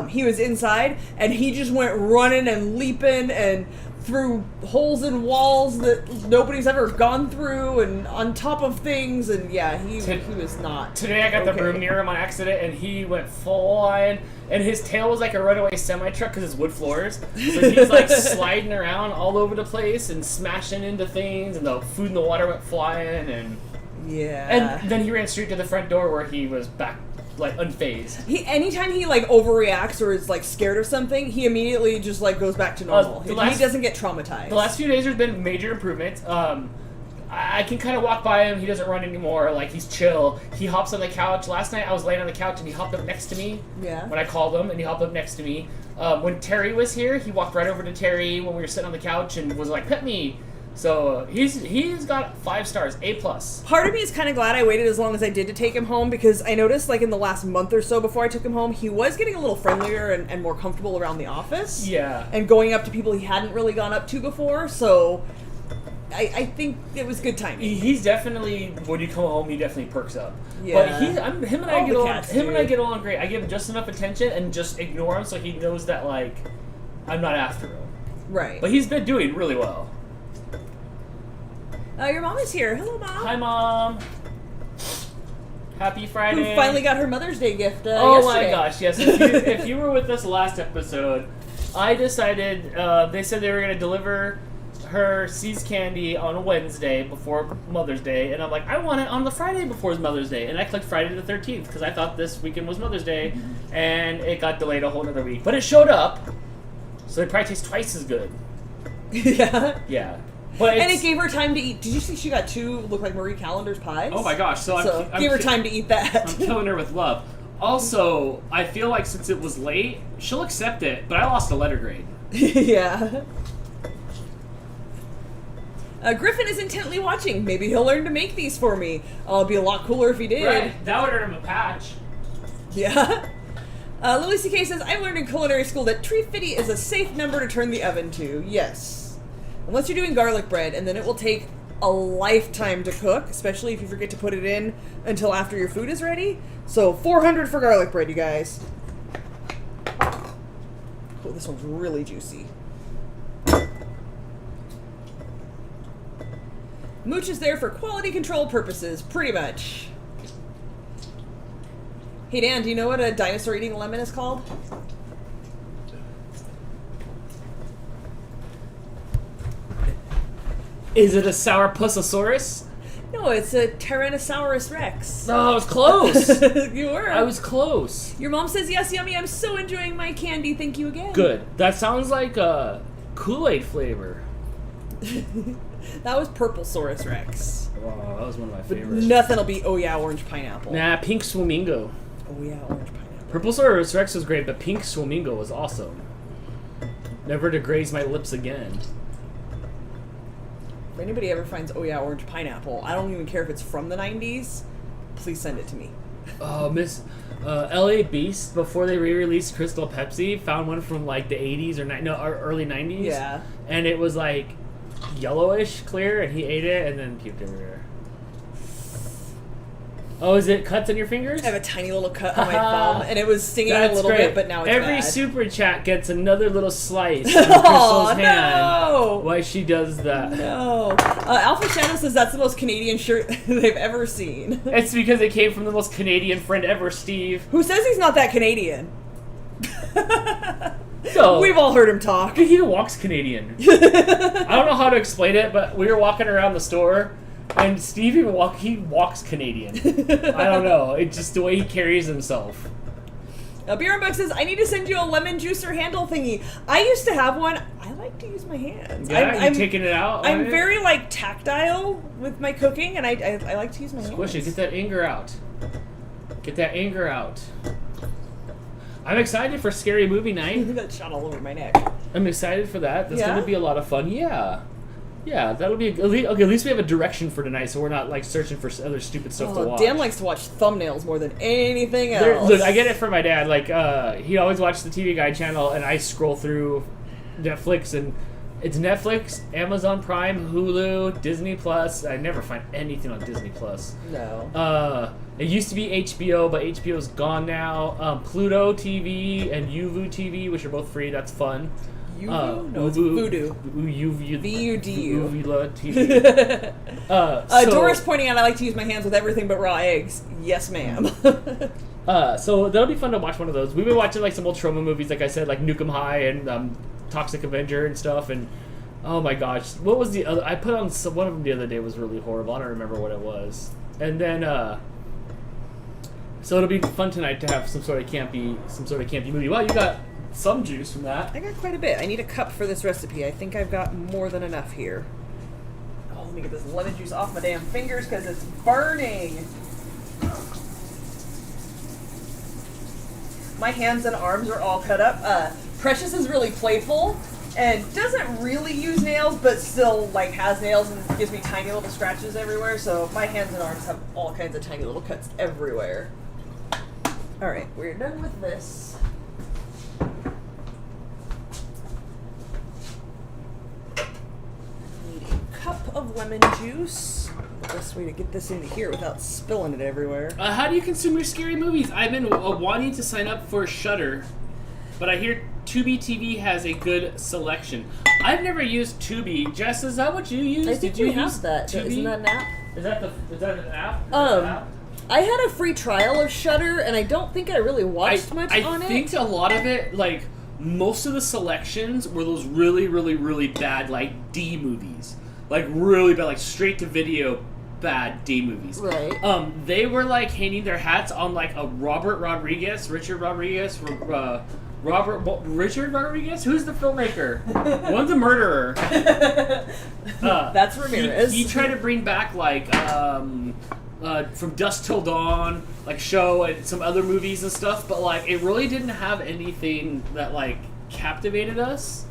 He was inside, and he just went running and leaping and through holes in walls that nobody's ever gone through and on top of things, and yeah, he was not. Today I got the broom near him on accident, and he went full on, and his tail was like a runaway semi-truck because it's wood floors. So he's like sliding around all over the place and smashing into things, and the food and the water went flying, and yeah. And then he ran straight to the front door where he was back, like, unfazed. Anytime he, like, overreacts or is, like, scared of something, he immediately just, like, goes back to normal. He doesn't get traumatized. The last few days there's been major improvements. I can kind of walk by him. He doesn't run anymore. Like, he's chill. He hops on the couch. Last night I was laying on the couch and he hopped up next to me. Yeah. When I called him, and he hopped up next to me. When Terry was here, he walked right over to Terry when we were sitting on the couch and was like, pet me. So he's got 5 stars, A+. Part of me is kind of glad I waited as long as I did to take him home, because I noticed, like, in the last month or so before I took him home, he was getting a little friendlier and more comfortable around the office. Yeah. And going up to people he hadn't really gone up to before, so I think it was good timing. He's definitely, when you come home, he definitely perks up. Yeah. But him and I get along. Cats Him and do. I get along great. I give him just enough attention and just ignore him, so he knows that, like, I'm not after him. Right. But he's been doing really well. Your mom is here. Hello, Mom. Hi, Mom. Happy Friday. Who finally got her Mother's Day gift Oh yesterday. my gosh, yes. If you were with us last episode, I decided, they said they were going to deliver her See's candy on a Wednesday before Mother's Day, and I'm like, I want it on the Friday before Mother's Day, and I clicked Friday the 13th because I thought this weekend was Mother's Day, and it got delayed a whole other week. But it showed up, so it probably tastes twice as good. Yeah. Yeah. But And it gave her time to eat. Did you see she got 2 look like Marie Callender's pies? Oh my gosh, so gave her time to eat that. I'm killing her with love. Also, I feel like since it was late, she'll accept it, but I lost a letter grade. Yeah. Griffin is intently watching. Maybe he'll learn to make these for me. It'd be a lot cooler if he did. Right, that would earn him a patch. Yeah. Lily CK says, I learned in culinary school that 350 is a safe number to turn the oven to. Yes. Unless you're doing garlic bread, and then it will take a lifetime to cook, especially if you forget to put it in until after your food is ready. So 400 for garlic bread, you guys. Oh, this one's really juicy. Mooch is there for quality control purposes, pretty much. Hey Dan, do you know what a dinosaur eating lemon is called? Is it a sourpussosaurus? No, it's a Tyrannosaurus Rex. No, I was close. You were. I was close. Your mom says, yes, yummy, I'm so enjoying my candy, thank you again. Good. That sounds like a Kool-Aid flavor. That was Purplesaurus Rex. Wow, that was one of my favorites. Nothing will be, oh yeah, orange pineapple. Nah, Pink Flamingo. Oh yeah, orange pineapple. Purplesaurus Rex was great, but Pink Flamingo was awesome. Never to graze my lips again. If anybody ever finds, oh yeah, orange pineapple, I don't even care if it's from the 90s, please send it to me. Miss LA Beast, before they re-released Crystal Pepsi, found one from like the 80s or early 90s. Yeah. And it was like yellowish clear, and he ate it and then puked everywhere. Oh, is it cuts on your fingers? I have a tiny little cut on my thumb, and it was stinging a little bit, but now it's Every bad. super chat gets another little slice from Crystal's Oh, hand. no! Why she does that? No. Alpha Shadow says that's the most Canadian shirt they've ever seen. It's because it came from the most Canadian friend ever, Steve. Who says he's not that Canadian? So, We've all heard him talk. he walks Canadian. I don't know how to explain it, but we were walking around the store, and Steve he walks Canadian. I don't know. It's just the way he carries himself. Beer and Buck says, I need to send you a lemon juicer handle thingy. I used to have one. I like to use my hands. Yeah, I'm taking it out? I'm very, like, tactile with my cooking, and I like to use my hands. Squish it. Get that anger out. Get that anger out. I'm excited for Scary Movie Night. That shot all over my neck. I'm excited for that. That's Yeah? going to be a lot of fun. Yeah. Yeah, that'll be... Okay, at least we have a direction for tonight, so we're not, like, searching for other stupid stuff to watch. Dan likes to watch thumbnails more than anything else. Look, I get it from my dad. Like, he always watched the TV Guide channel, and I scroll through Netflix, and it's Netflix, Amazon Prime, Hulu, Disney Plus. I never find anything on Disney Plus. No. It used to be HBO, but HBO's gone now. Pluto TV and Uvu TV, which are both free. That's fun. No, it's Voodoo. V-U-D-U. Uvula TV. Doris pointing out I like to use my hands with everything but raw eggs. Yes, ma'am. So that'll be fun to watch one of those. We've been watching like some old trauma movies, like I said, like Nukem High and Toxic Avenger and stuff. And oh my gosh, what was the other? I put on one of them the other day. Was really horrible. I don't remember what it was. And then so it'll be fun tonight to have some sort of campy movie. Wow, you got some juice from that. I got quite a bit. I need a cup for this recipe. I think I've got more than enough here. Oh, let me get this lemon juice off my damn fingers because it's burning. My hands and arms are all cut up. Precious is really playful, and doesn't really use nails, but still like has nails and gives me tiny little scratches everywhere. So my hands and arms have all kinds of tiny little cuts everywhere. All right, we're done with this. Need a cup of lemon juice. The best way to get this into here without spilling it everywhere. How do you consume your scary movies? I've been wanting to sign up for Shudder, but I hear Tubi TV has a good selection. I've never used Tubi. Jess, is that what you use? I think Did you we have use that. Tubi? Isn't that an app? Is that an app? Is that an app? I had a free trial of Shudder, and I don't think I really watched much on it. I think a lot of it, like, most of the selections were those really, really, really bad, like, D movies. Like, really bad, like, straight-to-video bad D movies. Right. They were, like, hanging their hats on, like, a Richard Rodriguez? Richard Rodriguez? Who's the filmmaker? One's a murderer. That's Ramirez. He tried to bring back, like, From Dusk Till Dawn, like, show and some other movies and stuff, but, like, it really didn't have anything that, like, captivated us.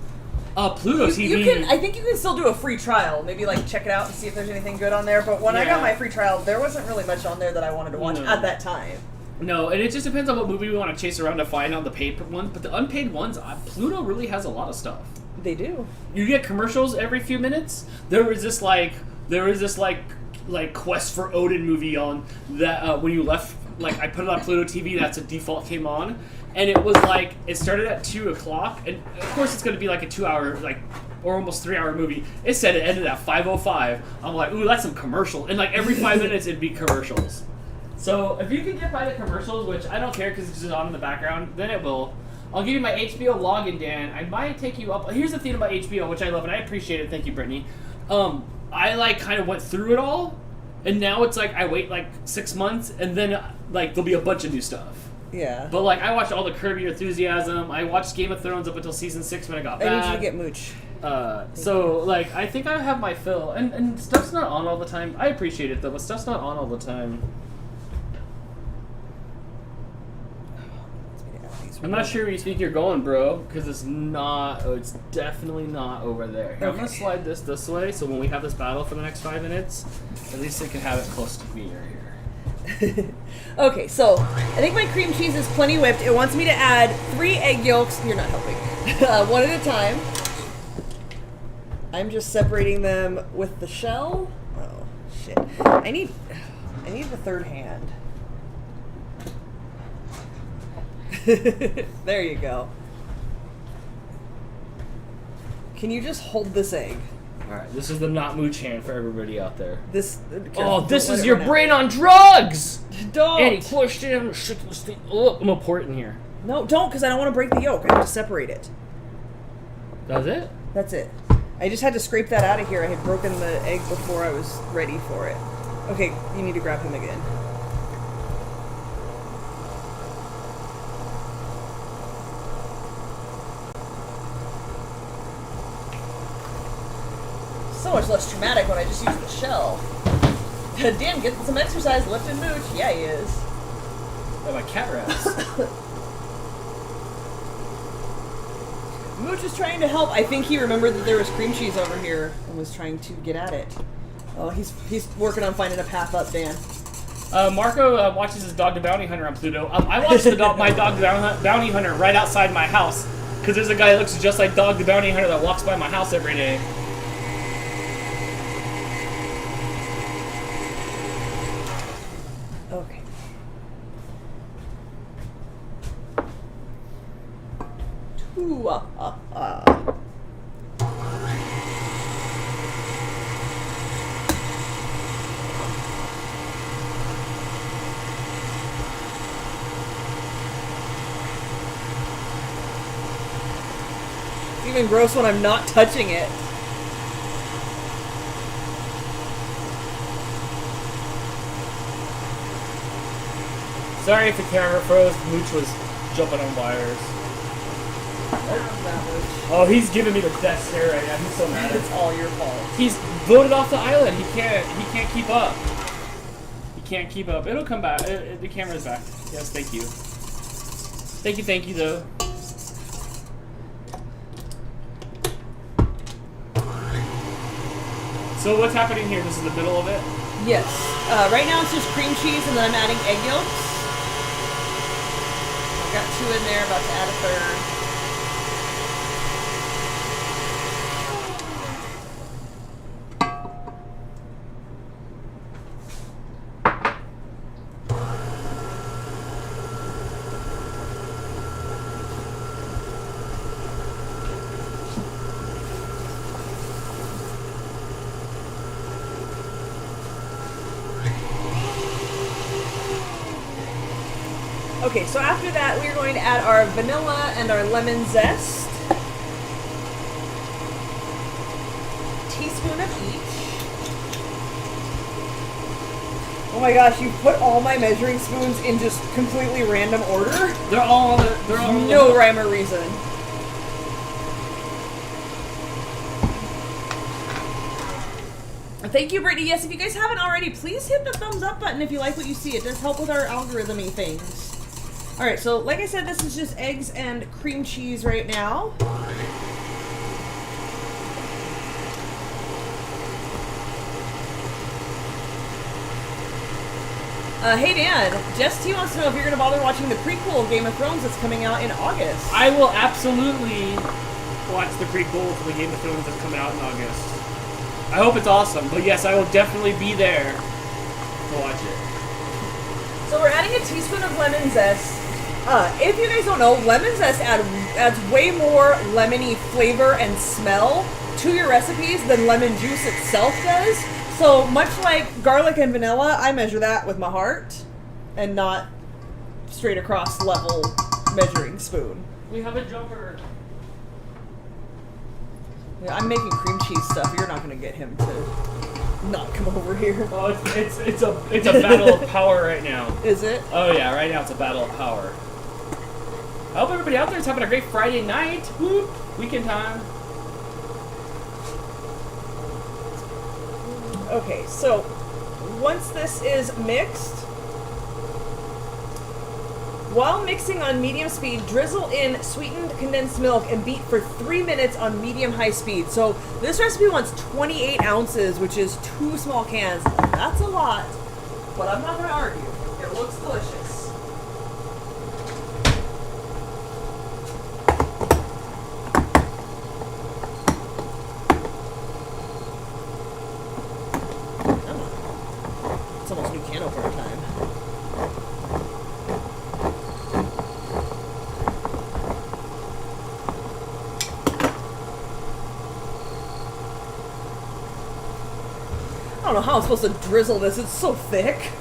Pluto TV. I think you can still do a free trial. Maybe, like, check it out and see if there's anything good on there. But when I got my free trial, there wasn't really much on there that I wanted to watch at that time. No, and it just depends on what movie we want to chase around to find on the paid ones. But the unpaid ones, Pluto really has a lot of stuff. They do. You get commercials every few minutes. There was this Quest for Odin movie on that when you left. Like, I put it on Pluto TV. That's a default came on. And it was like, it started at 2 o'clock, and of course it's going to be like a 2-hour, like, or almost 3-hour movie. It said it ended at 5:05. I'm like, ooh, that's some commercial. And like every 5 minutes it'd be commercials. So if you can get by the commercials, which I don't care because it's just on in the background, then it will. I'll give you my HBO login, Dan. I might take you up. Here's the thing about HBO, which I love, and I appreciate it. Thank you, Brittany. I like kind of went through it all, and now it's like I wait like 6 months, and then like there'll be a bunch of new stuff. Yeah. But, like, I watched all the Curb Your Enthusiasm. I watched Game of Thrones up until season 6 when it got bad. I need you to get Mooch. So, like, I think I have my fill. And stuff's not on all the time. I appreciate it, though, but stuff's not on all the time. I'm not sure where you think you're going, bro, because it's not... Oh, it's definitely not over there. Here, I'm going to slide this way, so when we have this battle for the next 5 minutes, at least they can have it close to me right here. Okay, so I think my cream cheese is plenty whipped. It wants me to add 3 egg yolks. You're not helping. One at a time. I'm just separating them with the shell. Oh shit! I need the third hand. There you go. Can you just hold this egg? Alright, this is the not mooch hand for everybody out there. This is your brain on drugs! Don't! And he pushed it and shook this thing. Oh, I'm gonna pour it in here. No, don't, because I don't want to break the yolk. I have to separate it. That's it? That's it. I just had to scrape that out of here. I had broken the egg before I was ready for it. Okay, you need to grab him again. So much less traumatic when I just use the shell. Dan, get some exercise, lifting Mooch. Yeah, he is. Yeah, my cat rats. Mooch is trying to help. I think he remembered that there was cream cheese over here and was trying to get at it. Oh, he's working on finding a path up, Dan. Marco watches his Dog the Bounty Hunter on Pluto. I watched my Dog the Bounty Hunter right outside my house because there's a guy that looks just like Dog the Bounty Hunter that walks by my house every day. Okay. It's even gross when I'm not touching it. Sorry if the camera froze. Mooch was jumping on wires. Oh, he's giving me the death stare right now. He's so mad. It's all your fault. He's voted off the island. He can't keep up. He can't keep up. It'll come back. The camera's back. Yes, thank you. Thank you, though. So what's happening here? This is the middle of it? Yes. Right now it's just cream cheese, and then I'm adding egg yolks. I've got 2 in there, about to add a third. Okay, so after that, we're going to add our vanilla and our lemon zest. Teaspoon of each. Oh my gosh, you put all my measuring spoons in just completely random order? They're all no rhyme or reason. Thank you, Brittany. Yes, if you guys haven't already, please hit the thumbs up button if you like what you see. It does help with our algorithm-y things. Alright, so like I said, this is just eggs and cream cheese right now. Hey Dan, Jess T wants to know if you're going to bother watching the prequel of Game of Thrones that's coming out in August. I will absolutely watch the prequel to the Game of Thrones that's coming out in August. I hope it's awesome, but yes, I will definitely be there to watch it. So we're adding a teaspoon of lemon zest. If you guys don't know, lemon zest adds way more lemony flavor and smell to your recipes than lemon juice itself does. So much like garlic and vanilla, I measure that with my heart and not straight across level measuring spoon. We have a jumper. Yeah, I'm making cream cheese stuff. You're not going to get him to not come over here. Oh, it's a battle of power right now. Is it? Oh yeah, right now it's a battle of power. I hope everybody out there is having a great Friday night. Woo! Weekend time. Okay, so once this is mixed, while mixing on medium speed, drizzle in sweetened condensed milk and beat for 3 minutes on medium-high speed. So this recipe wants 28 ounces, which is 2 small cans. That's a lot, but I'm not going to argue. It looks delicious. It's almost new can opener time. I don't know how I'm supposed to drizzle this. It's so thick.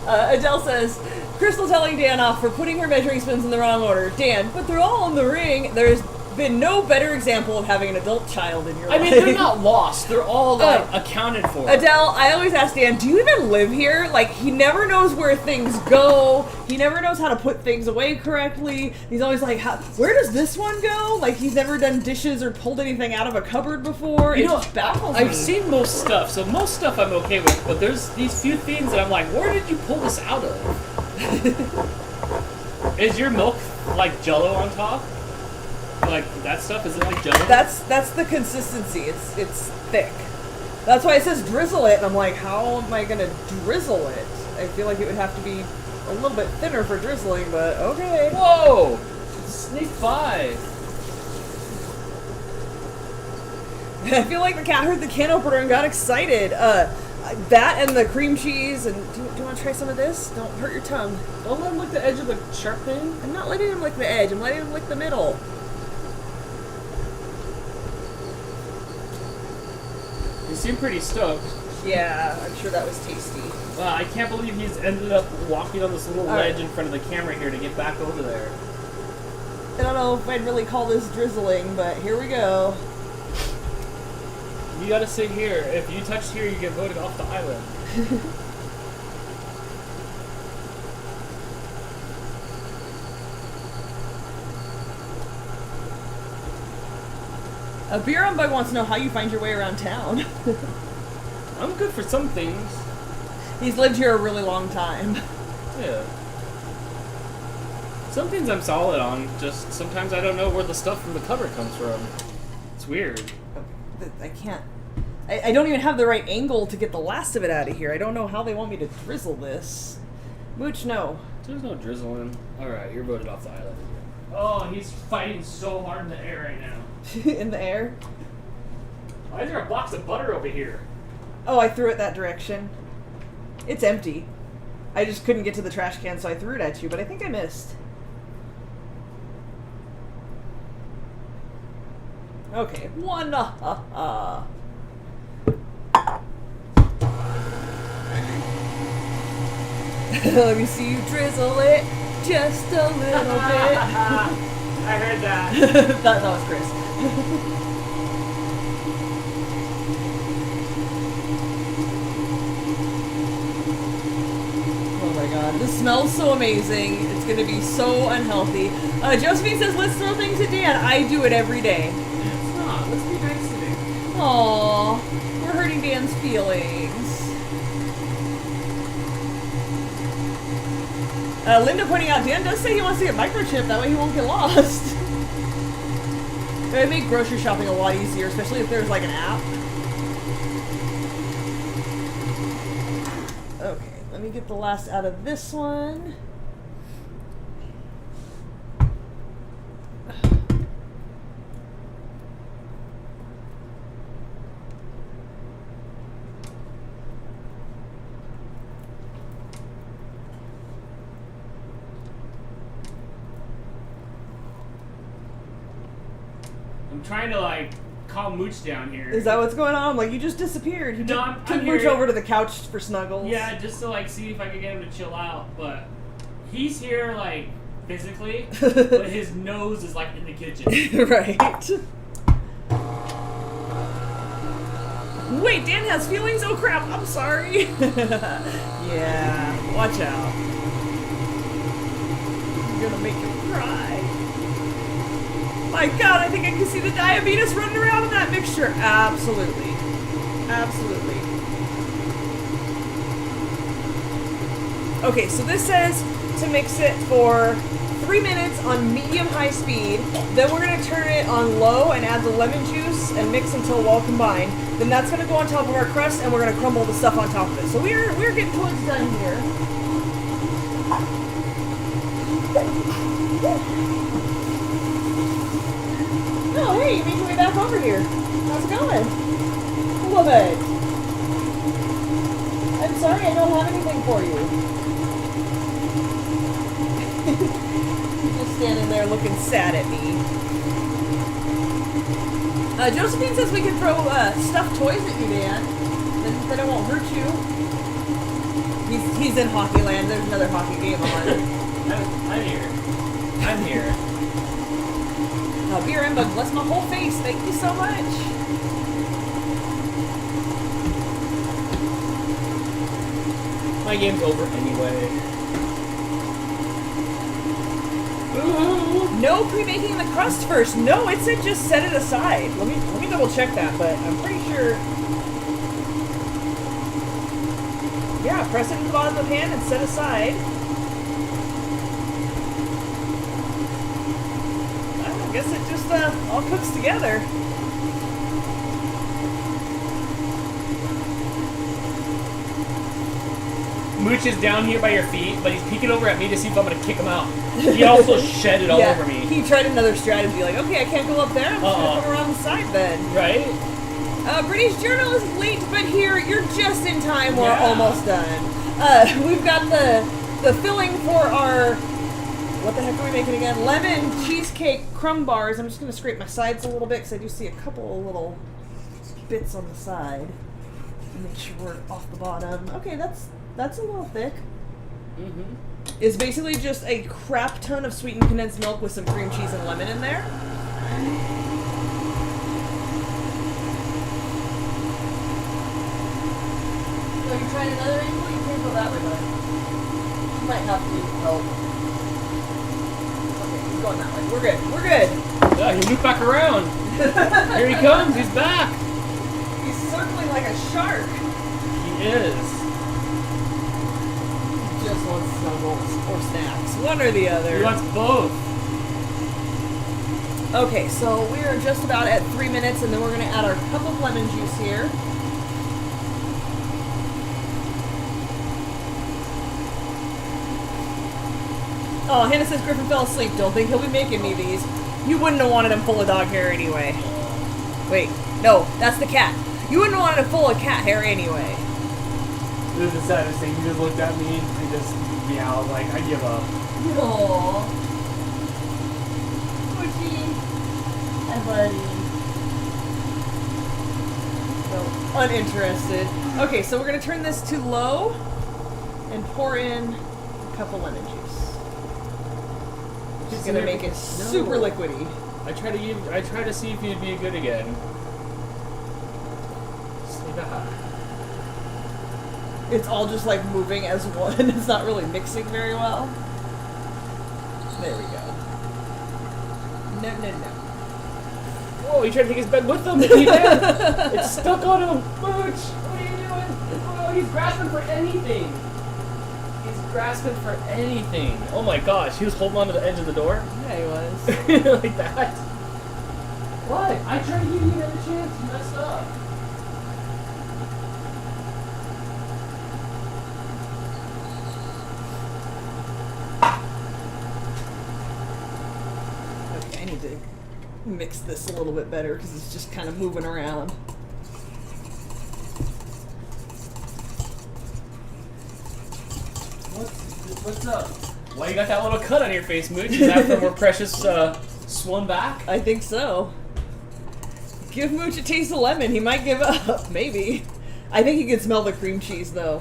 Adele says, Crystal telling Dan off for putting her measuring spoons in the wrong order. Dan, but they're all in the ring. There's been no better example of having an adult child in your life. I mean, they're not lost. They're all, like, accounted for. Adele, I always ask Dan, do you even live here? Like, he never knows where things go. He never knows how to put things away correctly. He's always like, where does this one go? Like, he's never done dishes or pulled anything out of a cupboard before. You know, just baffles me. I've seen most stuff, so most stuff I'm okay with, but there's these few things that I'm like, where did you pull this out of? Is your milk like Jell-O on top? Like that stuff? Is it like Jell-O? That's the consistency. It's thick. That's why it says drizzle it, and I'm like, how am I gonna drizzle it? I feel like it would have to be a little bit thinner for drizzling, but okay. Whoa! Sneak by. I feel like the cat heard the can opener and got excited. That and the cream cheese, and do you want to try some of this? Don't hurt your tongue. Don't let him lick the edge of the sharp thing. I'm not letting him lick the edge. I'm letting him lick the middle. You seem pretty stoked. Yeah, I'm sure that was tasty. Wow, I can't believe he's ended up walking on this little ledge in front of the camera here to get back over there. I don't know if I'd really call this drizzling, but here we go. You gotta sit here. If you touch here, you get voted off the island. Beer on Bug wants to know how you find your way around town. I'm good for some things. He's lived here a really long time. Yeah. Some things I'm solid on, just sometimes I don't know where the stuff from the cover comes from. It's weird. I can't. I don't even have the right angle to get the last of it out of here. I don't know how they want me to drizzle this. Mooch, no. There's no drizzling. Alright, you're voted off the island again. Oh, he's fighting so hard in the air right now. In the air? Why is there a box of butter over here? Oh, I threw it that direction. It's empty. I just couldn't get to the trash can, so I threw it at you, but I think I missed. Okay, one. Let me see you drizzle it just a little bit. I heard that. that was Chris. Oh my god, this smells so amazing. It's gonna be so unhealthy. Josephine says, let's throw things at Dan. I do it every day. It's not. Let's be nice to him. Aww, we're hurting Dan's feelings. Linda pointing out, Dan does say he wants to get microchipped, that way he won't get lost. It would make grocery shopping a lot easier, especially if there's like an app. Okay, let me get the last out of this one. I'm trying to like calm Mooch down here. Is that what's going on? Like, you just disappeared. You No, took I'm Mooch here. over to the couch for snuggles. Yeah, just to like see if I could get him to chill out, but he's here like physically, but his nose is like in the kitchen. Right. Wait, Dan has feelings? Oh crap, I'm sorry. Yeah, watch out. I'm gonna make him cry. My god, I think I can see the diabetes running around in that mixture. Absolutely. Absolutely. Okay, so this says to mix it for 3 minutes on medium-high speed. Then we're going to turn it on low and add the lemon juice and mix until well combined. Then that's going to go on top of our crust and we're going to crumble the stuff on top of it. So we're getting towards done here. Oh, hey, you made your way back over here. How's it going? Love it. I'm sorry I don't have anything for you. Just standing there looking sad at me. Josephine says we can throw stuffed toys at you, Dan. Then it won't hurt you. He's in hockey land. There's another hockey game on. I'm here. I'm here. Beer and Bug, bless my whole face. Thank you so much. My game's over anyway. Ooh. No pre-making the crust first. No, it said just set it aside. Let me double check that, but I'm pretty sure. Yeah, press it in the bottom of the pan and set aside. I guess it just all cooks together. Mooch is down here by your feet, but he's peeking over at me to see if I'm gonna kick him out. He also shedded all over me. He tried another strategy, like, okay, I can't go up there, I'm just gonna come around the side then. Right? British Journal is late, but here, you're just in time, we're almost done. We've got the filling for our, what the heck are we making again? Lemon Cheesecake CrumbBars. I'm just gonna scrape my sides a little bit, because I do see a couple of little bits on the side. Make sure we're off the bottom. Okay, that's a little thick. Mm-hmm. It's basically just a crap ton of sweetened condensed milk with some cream cheese and lemon in there. So you trying another angle? You can't go that way, bud. You might have to help. Okay, he's going that way. We're good. We're good. Yeah, he looped back around. Here he comes. He's back. He's circling like a shark. He is. Just wants snuggles or snacks. One or the other. He wants both. Okay, so we are just about at 3 minutes, and then we're going to add our cup of lemon juice here. Oh, Hannah says Griffin fell asleep. Don't think he'll be making me these. You wouldn't have wanted him full of dog hair anyway. Wait, no, that's the cat. You wouldn't have wanted him full of cat hair anyway. This is the saddest thing. He just looked at me and just meowed like, I give up. Aww. Pushy. Hi, buddy. So, uninterested. Okay, so we're going to turn this to low and pour in a cup of lemon juice. Just going to make it super liquidy. I try to see if you'd be good again. It's all just like moving as one. It's not really mixing very well. There we go. No. Whoa, he tried to take his bed with him, and he did. It's stuck on him. Mooch, what are you doing? Oh, he's grasping for anything. He's grasping for anything. Oh my gosh, he was holding on to the edge of the door. Yeah, he was. Like that. What? I tried to give you another chance. You messed up. Okay, I need to mix this a little bit better because it's just kind of moving around. What's up? Why you got that little cut on your face, Mooch? Is that from where Precious swung back? I think so. Give Mooch a taste of lemon. He might give up. Maybe. I think he can smell the cream cheese, though.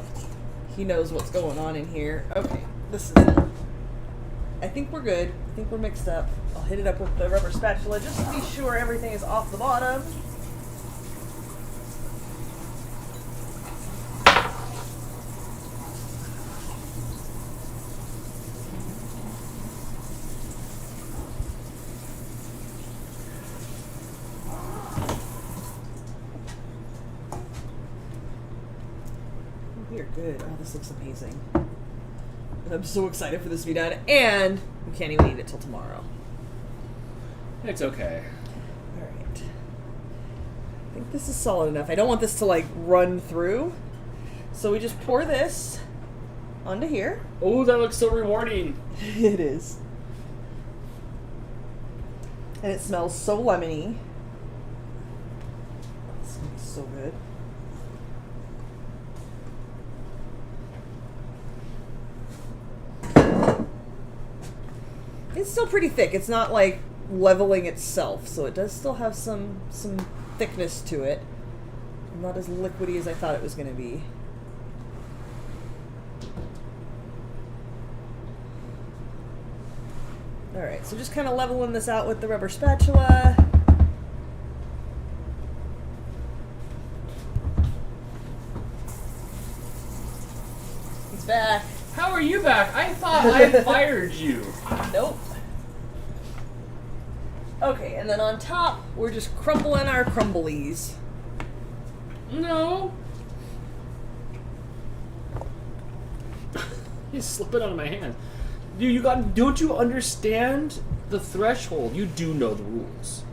He knows what's going on in here. Okay, this is it. I think we're good. I think we're mixed up. I'll hit it up with the rubber spatula just to be sure everything is off the bottom. We are good. Oh, this looks amazing. I'm so excited for this to be done, and we can't even eat it till tomorrow. It's okay. Alright. I think this is solid enough. I don't want this to, like, run through. So we just pour this onto here. Oh, that looks so rewarding. It is. And it smells so lemony. It smells so good. It's still pretty thick. It's not like leveling itself, so it does still have some thickness to it. Not as liquidy as I thought it was going to be. Alright, so just kind of leveling this out with the rubber spatula. He's back. How are you back? I thought I fired you. Nope. Okay, and then on top, we're just crumbling our crumblies. No. He's slipping out of my hand. Dude, don't you understand the threshold? You do know the rules.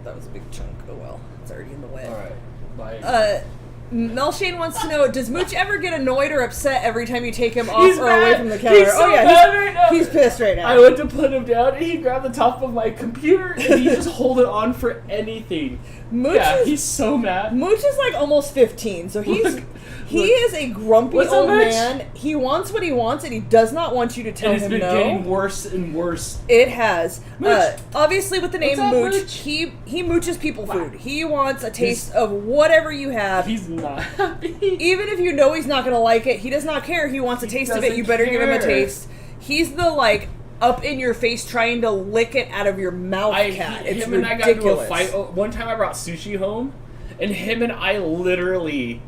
That was a big chunk. Oh well, it's already in the way. Alright, bye. Melshane wants to know, does Mooch ever get annoyed or upset every time you take him off He's or mad. away from the counter? He's so mad right now. He's pissed right now. I went to put him down, and he grabbed the top of my computer, and he just holding on for anything. Mooch He's so mad. Mooch is like almost 15, so he Look. is a grumpy What's old up, Mooch? man. He wants what he wants, and he does not want you to tell And it's him been no. getting worse and worse. It has. Mooch. Obviously, with the name What's up, Mooch, Mooch? he mooches people food. He wants a taste of whatever you have. He's not happy. Even if you know he's not going to like it, he does not care. He wants a taste of it. You better give him a care. taste. He's the, like, up in your face trying to lick it out of your mouth cat. It's him ridiculous. and I got into a fight. One time I brought sushi home, and him and I literally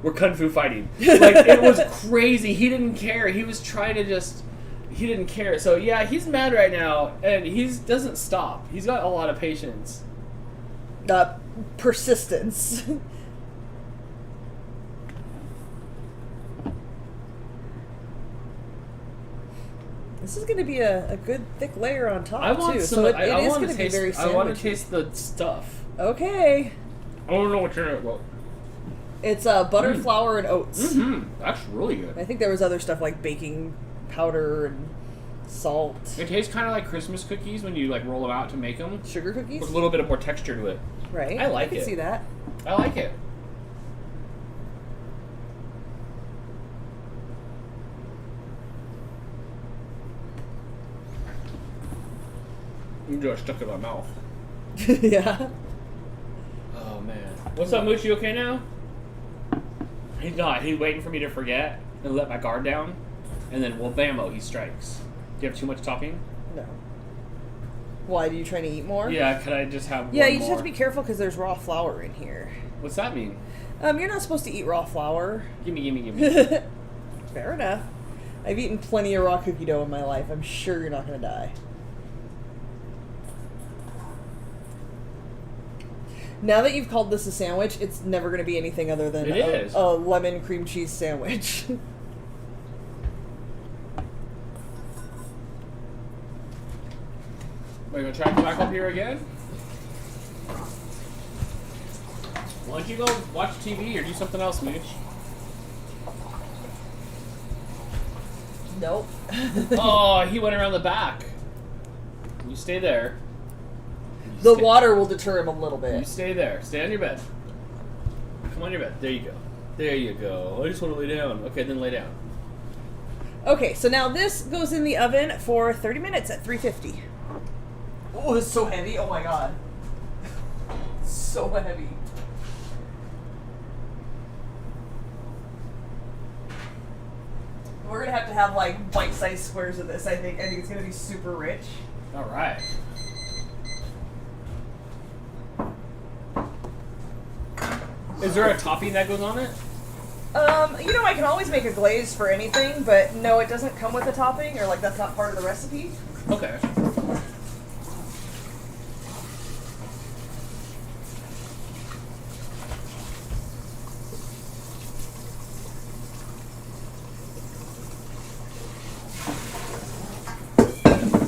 were kung fu fighting. Like, it was crazy. He didn't care. He was trying to just he didn't care. So yeah, he's mad right now, and he doesn't stop. He's got a lot of patience. Persistence. This is going to be a good thick layer on top, I want too. some. So it I is want going to to be taste. very I want to sandwichy. taste the stuff. Okay. I don't know what you're about. It's butter, flour, and oats. Mm-hmm. That's really good. I think there was other stuff like baking powder and salt. It tastes kind of like Christmas cookies when you like roll them out to make them. Sugar cookies? With a little bit of more texture to it. Right. I like I can it. see that. I like it. You just stuck it in my mouth. Yeah. Oh man. What's up, Mooch? You okay now? He's not. He's waiting for me to forget and let my guard down, and then well, bammo, he strikes. Do you have too much topping? No. Why, do you trying to eat more? Yeah. Could I just have? Yeah, one you just more? have to be careful because there's raw flour in here. What's that mean? You're not supposed to eat raw flour. Gimme. Fair enough. I've eaten plenty of raw cookie dough in my life. I'm sure you're not going to die. Now that you've called this a sandwich, it's never going to be anything other than It is. a lemon cream cheese sandwich. Are you gonna try to come back up here again? Why don't you go watch TV or do something else, Mooch? Nope. Oh, he went around the back. You stay there. The water will deter him a little You bit. stay there. Stay on your bed. Come on your bed. There you go. There you go. I just want to lay down. Okay, then lay down. Okay, so now this goes in the oven for 30 minutes at 350. Oh, it's so heavy. Oh my god. So heavy. We're gonna have like bite-sized squares of this, I think. I think it's gonna be super rich. All right. Is there a topping that goes on it? I can always make a glaze for anything, but no, it doesn't come with a topping, or like that's not part of the recipe. Okay.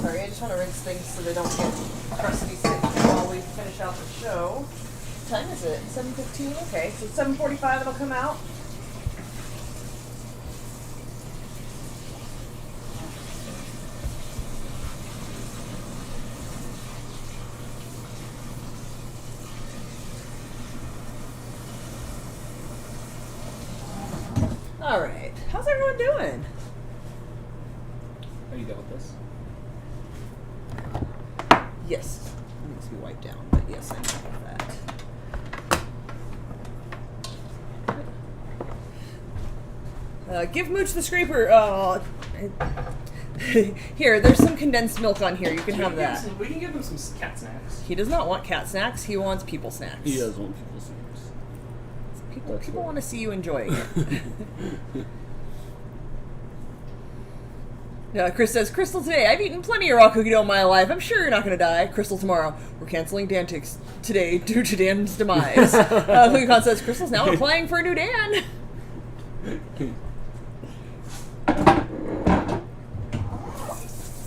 Sorry, I just want to rinse things so they don't get crusty sitting while we finish out the show. What time is it? 7:15? Okay, so 7:45 it'll come out. Alright, how's everyone doing? Are you done with this? Yes, it needs to be wiped down, but yes, I'm done with that. Give Mooch the scraper. Here, there's some condensed milk on here. You can have that. We can give him some cat snacks. He does not want cat snacks. He wants people snacks. He does want people snacks. People want to see you enjoying it. Chris says, Crystal today. I've eaten plenty of raw cookie dough in my life. I'm sure you're not going to die. Crystal tomorrow. We're canceling Dantics today due to Dan's demise. Lucon says, Crystal's now applying for a new Dan.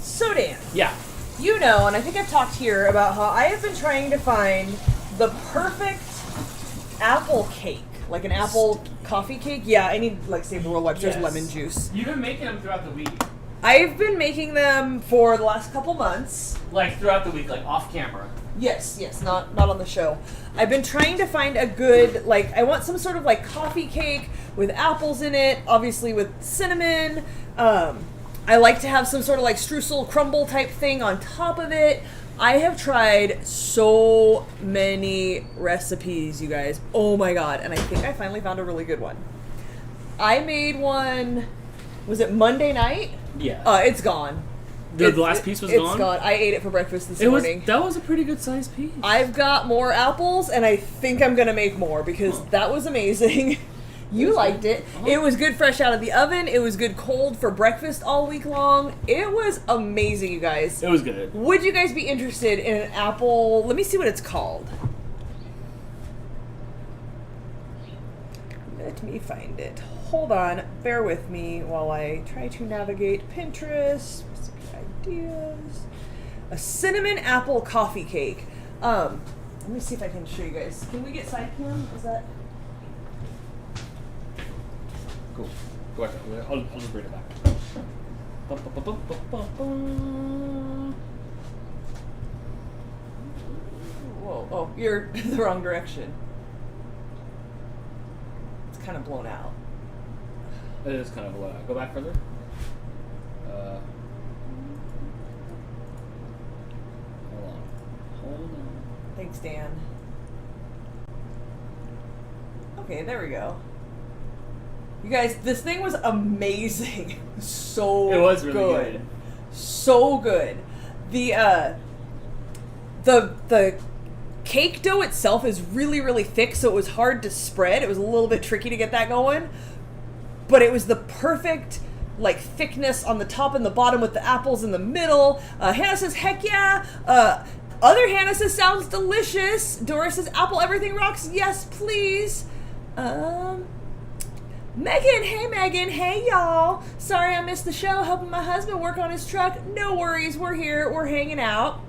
So Dan. Yeah. You know, and I think I've talked here about how I have been trying to find the perfect apple cake. Like an apple coffee cake. Yeah, I need, like, Save the World Wipes. There's Yes. lemon juice. You've been making them throughout the week. I've been making them for the last couple months. Like throughout the week, like off camera. Yes, not on the show. I've been trying to find a good, like, I want some sort of, like, coffee cake with apples in it, obviously with cinnamon. I like to have some sort of, like, streusel crumble type thing on top of it. I have tried so many recipes, you guys. Oh my god. And I think I finally found a really good one. I made one, was it Monday night? Yeah. It's gone. The last piece was gone? It's gone. I ate it for breakfast this morning. That was a pretty good sized piece. I've got more apples, and I think I'm going to make more because that was amazing. You liked it. It was good fresh out of the oven. It was good cold for breakfast all week long. It was amazing, you guys. It was good. Would you guys be interested in an apple? Let me see what it's called. Let me find it. Hold on. Bear with me while I try to navigate Pinterest. Recipe ideas. A cinnamon apple coffee cake. Let me see if I can show you guys. Can we get side cam? Is that... Cool. Go back. I'll just bring it back. Whoa. Oh, you're the wrong direction. It's kind of blown out. It is kind of blown out. Go back further. Hold on. Thanks, Dan. Okay, there we go. You guys, this thing was amazing. So it was really good. So good. The cake dough itself is really, really thick, so it was hard to spread. It was a little bit tricky to get that going. But it was the perfect like thickness on the top and the bottom with the apples in the middle. Hannah says, heck yeah. Other Hannah says, sounds delicious. Doris says, apple everything rocks. Yes, please. Megan, hey Megan, hey y'all. Sorry I missed the show, helping my husband work on his truck. No worries, we're here, we're hanging out.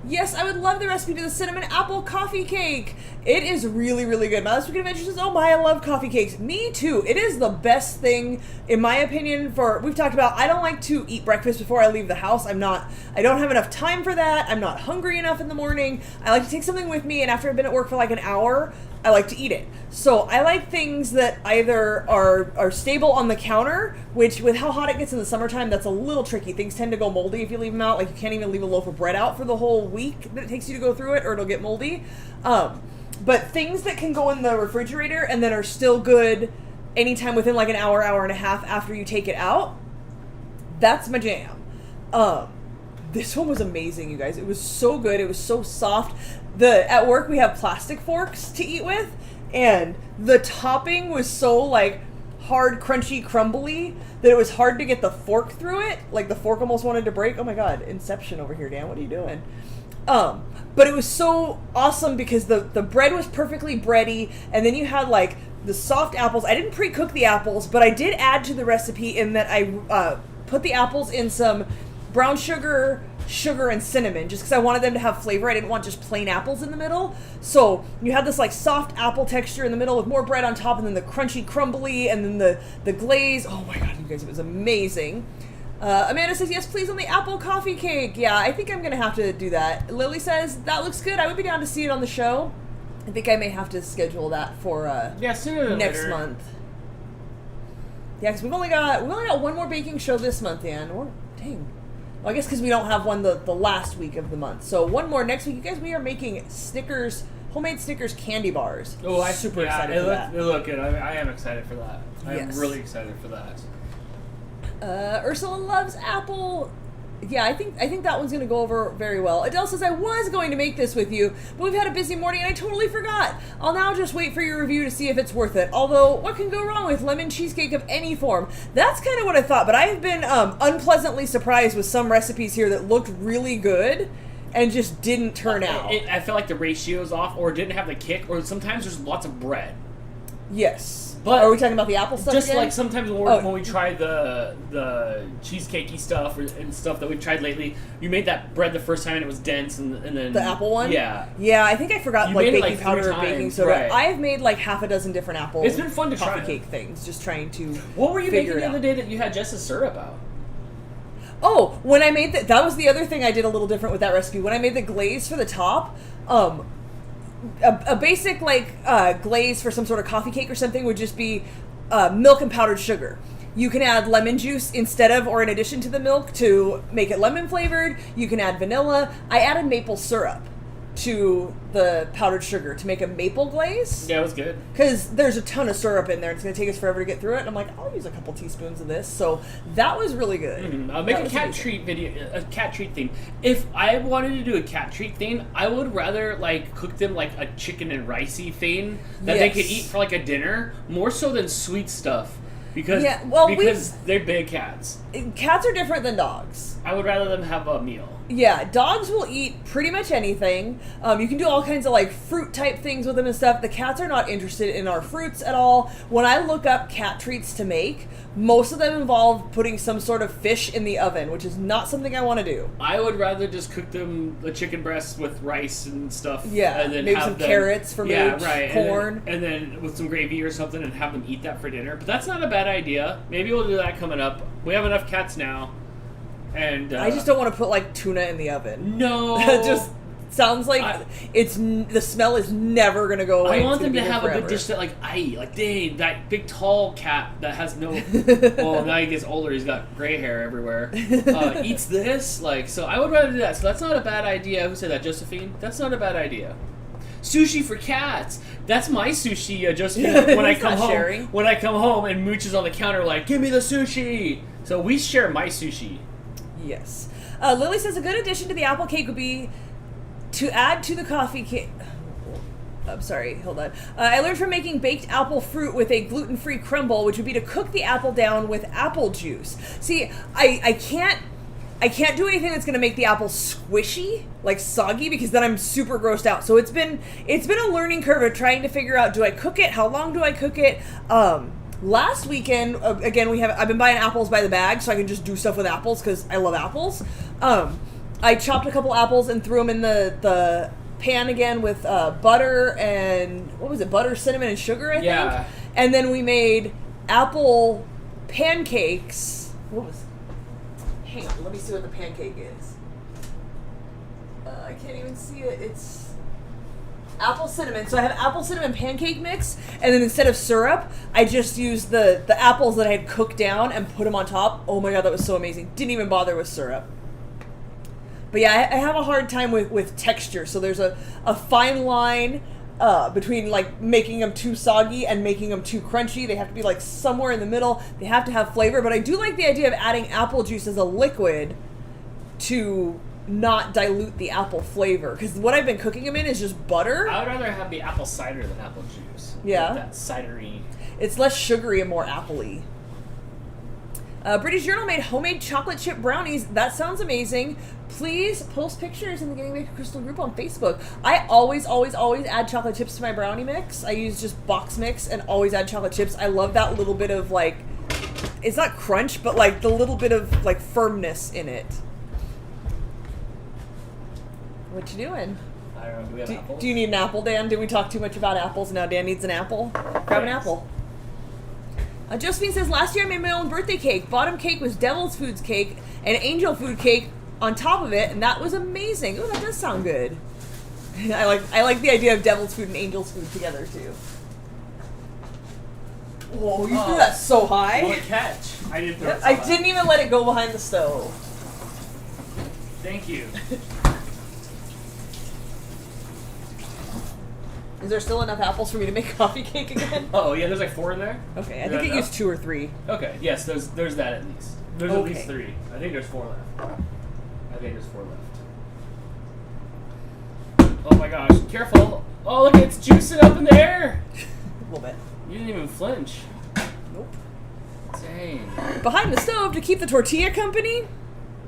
Yes, I would love the recipe to the cinnamon apple coffee cake. It is really, really good. My last week adventure says, oh my, I love coffee cakes. Me too. It is the best thing, in my opinion, we've talked about, I don't like to eat breakfast before I leave the house. I don't have enough time for that. I'm not hungry enough in the morning. I like to take something with me, and after I've been at work for like an hour, I like to eat it. So I like things that either are stable on the counter, which with how hot it gets in the summertime, that's a little tricky. Things tend to go moldy if you leave them out. Like you can't even leave a loaf of bread out for the whole week that it takes you to go through it, or it'll get moldy. But things that can go in the refrigerator and then are still good anytime within like an hour, hour and a half after you take it out, that's my jam. This one was amazing, you guys. It was so good. It was so soft. At work we have plastic forks to eat with, and the topping was so like hard, crunchy, crumbly that it was hard to get the fork through it. Like the fork almost wanted to break. Oh my god, Inception over here, Dan. What are you doing? But it was so awesome because the bread was perfectly bready, and then you had like the soft apples. I didn't pre-cook the apples, but I did add to the recipe in that I put the apples in some brown sugar, and cinnamon, just because I wanted them to have flavor. I didn't want just plain apples in the middle. So you had this like soft apple texture in the middle with more bread on top, and then the crunchy, crumbly, and then the glaze. Oh my god, you guys, it was amazing. Amanda says, yes, please, on the apple coffee cake. Yeah, I think I'm going to have to do that. Lily says, that looks good. I would be down to see it on the show. I think I may have to schedule that for sooner than next later. month. Yeah, because we've only got one more baking show this month, Dan. Dang. Well, I guess because we don't have one the last week of the month. So one more next week. You guys, we are making homemade Snickers candy bars. Oh, I'm super excited for that. They look good. I am excited for that. Yes. I'm really excited for that. Ursula loves apple. Yeah, I think that one's going to go over very well. Adele says, I was going to make this with you, but we've had a busy morning and I totally forgot. I'll now just wait for your review to see if it's worth it. Although, what can go wrong with lemon cheesecake of any form? That's kind of what I thought, but I have been unpleasantly surprised with some recipes here that looked really good and just didn't turn out. I felt like the ratio is off, or didn't have the kick, or sometimes there's lots of bread. Yes. But are we talking about the apple stuff just again? like sometimes when we tried the cheesecakey stuff and stuff that we've tried lately, you made that bread the first time and it was dense, and then the apple one. Yeah, I think I forgot you like made baking powder or baking soda. Right. I have made like half a dozen different apple. It's been fun to coffee try cake things. Just trying to. What were you making the out. other day that you had Jess's syrup out? Oh, when I made that was the other thing I did a little different with that recipe. When I made the glaze for the top, a basic like glaze for some sort of coffee cake or something would just be milk and powdered sugar. You can add lemon juice instead of or in addition to the milk to make it lemon flavored. You can add vanilla. I added maple syrup. to the powdered sugar to make a maple glaze. Yeah, it was good. Because there's a ton of syrup in there. It's going to take us forever to get through it. And I'm like, I'll use a couple teaspoons of this. So that was really good. I'll make a cat treat video, a cat treat thing. If I wanted to do a cat treat thing, I would rather like cook them like a chicken and ricey thing that they could eat for like a dinner, more so than sweet stuff. Because they're big cats. Cats are different than dogs. I would rather them have a meal. Yeah, dogs will eat pretty much anything. You can do all kinds of like fruit type things with them and stuff. The cats are not interested in our fruits at all. When I look up cat treats to make, most of them involve putting some sort of fish in the oven, which is not something I want to do. I would rather just cook them the chicken breasts with rice and stuff. Yeah, and then maybe some carrots for mooch, corn. And then with some gravy or something and have them eat that for dinner. But that's not a bad idea. Maybe we'll do that coming up. We have enough cats now. And I just don't want to put like tuna in the oven. No. It just sounds like the smell is never going to go away. I want them to have a good dish that like I eat. Like, dang, that big tall cat that has no... well, now he gets older, he's got gray hair everywhere. Eats this. Like, so I would rather do that. So that's not a bad idea. Who said that, Josephine? That's not a bad idea. Sushi for cats. That's my sushi, Josephine. When I come home, sharing. When I come home and Mooch is on the counter like, give me the sushi. So we share my sushi. Yes. Lily says a good addition to the apple cake would be to add to the coffee cake. I'm sorry, hold on. I learned from making baked apple fruit with a gluten-free crumble, which would be to cook the apple down with apple juice. See, I can't do anything that's going to make the apple squishy, like soggy, because then I'm super grossed out. So it's been a learning curve of trying to figure out, do I cook it? How long do I cook it? Last weekend, again, I've been buying apples by the bag, so I can just do stuff with apples because I love apples. I chopped a couple apples and threw them in the pan again with butter and, what was it, butter, cinnamon, and sugar, I think? And then we made apple pancakes. What was it? Hang on, let me see what the pancake is. I can't even see it. It's apple cinnamon. So I have apple cinnamon pancake mix, and then instead of syrup, I just used the apples that I had cooked down and put them on top. Oh my god, that was so amazing. Didn't even bother with syrup. But yeah, I have a hard time with texture, so there's a fine line between like making them too soggy and making them too crunchy. They have to be like somewhere in the middle. They have to have flavor, but I do like the idea of adding apple juice as a liquid to not dilute the apple flavor, because what I've been cooking them in is just butter. I would rather have the apple cider than apple juice. Yeah. Like that cidery. It's less sugary and more apple-y. British Journal made homemade chocolate chip brownies. That sounds amazing. Please post pictures in the Getting Baker Crystal group on Facebook. I always add chocolate chips to my brownie mix. I use just box mix and always add chocolate chips. I love that little bit of like, it's not crunch, but like the little bit of like firmness in it. What you doing? I don't know. Do we have apples? Do you need an apple, Dan? Did we talk too much about apples? Now Dan needs an apple. Grab an apple. Josephine says, last year I made my own birthday cake. Bottom cake was Devil's Foods cake and angel food cake on top of it, and that was amazing. Oh, that does sound good. I like the idea of Devil's Food and Angel's Food together too. Whoa, you threw that so high. What catch? I didn't throw it so I high. didn't even let it go behind the stove. Thank you. Is there still enough apples for me to make coffee cake again? Oh yeah, there's like 4 in there. Okay, I think it used 2 or 3. Okay, yes, there's that at least. There's at least 3. I think there's 4 left. Oh my gosh, careful! Oh look, it's juicing up in the air! A little bit. You didn't even flinch. Nope. Dang. Behind the stove to keep the tortilla company?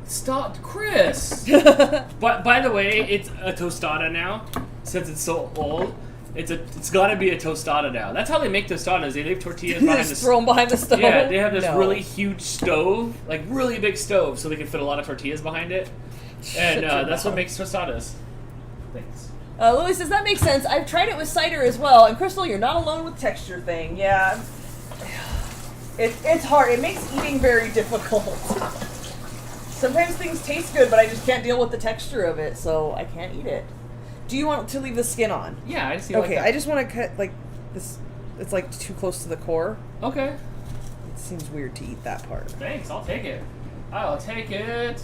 Stop, Chris! But by the way, it's a tostada now. Since it's so old, it's gotta be a tostada now. That's how they make tostadas. They leave tortillas behind the throw them behind the stove. Yeah, they have this really huge stove, like really big stove, so they can fit a lot of tortillas behind it. And that's what makes tostadas. Thanks. Lily says, that makes sense. I've tried it with cider as well. And Crystal, you're not alone with texture thing. Yeah. It's hard. It makes eating very difficult. Sometimes things taste good, but I just can't deal with the texture of it, so I can't eat it. Do you want to leave the skin on? Yeah, I just see. Okay, like I just want to cut like this. It's like too close to the core. Okay. It seems weird to eat that part. Thanks, I'll take it. I'll take it.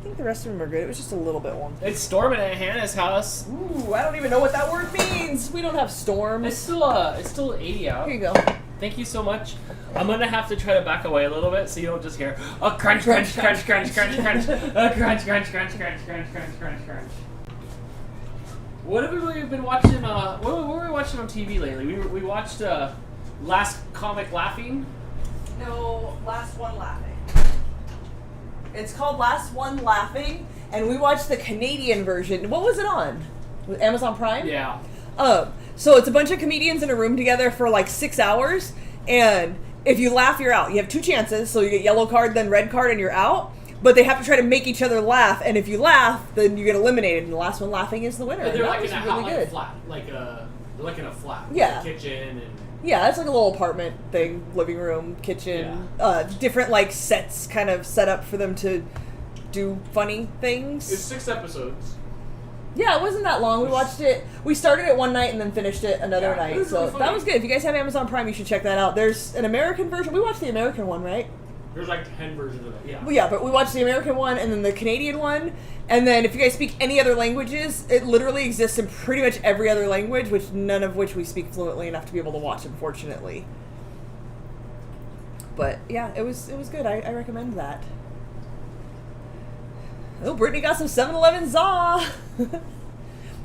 think the rest of them are good. It was just a little bit wonky. It's storming at Hannah's house. Ooh, I don't even know what that word means. We don't have storms. It's still 80 out. Here you go. Thank you so much. I'm gonna have to try to back away a little bit so you don't just hear a crunch, crunch, crunch, crunch, crunch, crunch, a crunch, crunch, crunch, crunch, crunch, crunch, crunch, crunch. What have we been watching? What were we watching on TV lately? We watched Last Comic Laughing. No, Last One Laughing. It's called Last One Laughing, and we watched the Canadian version. What was it on? With Amazon Prime? Yeah. So it's a bunch of comedians in a room together for like 6 hours, and if you laugh, you're out. You have 2 chances, so you get yellow card, then red card, and you're out. But they have to try to make each other laugh, and if you laugh, then you get eliminated, and the last one laughing is the winner. And they're like in a really house, good. like a flat, they're like in a flat. Yeah. Like a kitchen and. Yeah, it's like a little apartment thing, living room, kitchen, different like sets kind of set up for them to do funny things. It's 6 episodes. Yeah, it wasn't that long. We watched it. We started it one night and then finished it another night. It was So really funny. that was good. If you guys have Amazon Prime, you should check that out. There's an American version. We watched the American one, right? There's like 10 versions of it. Yeah. Well, yeah, but we watched the American one and then the Canadian one. And then if you guys speak any other languages, it literally exists in pretty much every other language, which none of which we speak fluently enough to be able to watch, unfortunately. But yeah, it was good. I recommend that. Oh, Brittany got some 7-Eleven za.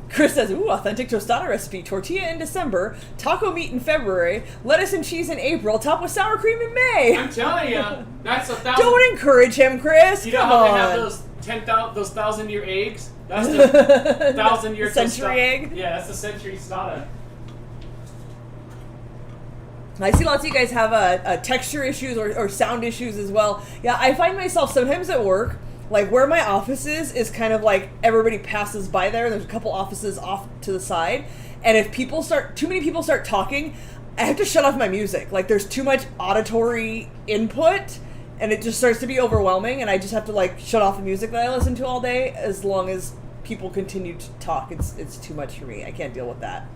Chris says, ooh, authentic tostada recipe. Tortilla in December, taco meat in February, lettuce and cheese in April, topped with sour cream in May. I'm telling you, that's 1,000. Don't encourage him, Chris. You know Come how on. they have those 1,000-year eggs? That's the 1,000-year century egg? Yeah, that's the century tostada. I see lots of you guys have texture issues or sound issues as well. Yeah, I find myself sometimes at work, like where my office is kind of like everybody passes by there. There's a couple offices off to the side. And if too many people start talking, I have to shut off my music. Like there's too much auditory input and it just starts to be overwhelming. And I just have to like shut off the music that I listen to all day as long as people continue to talk. It's too much for me. I can't deal with that.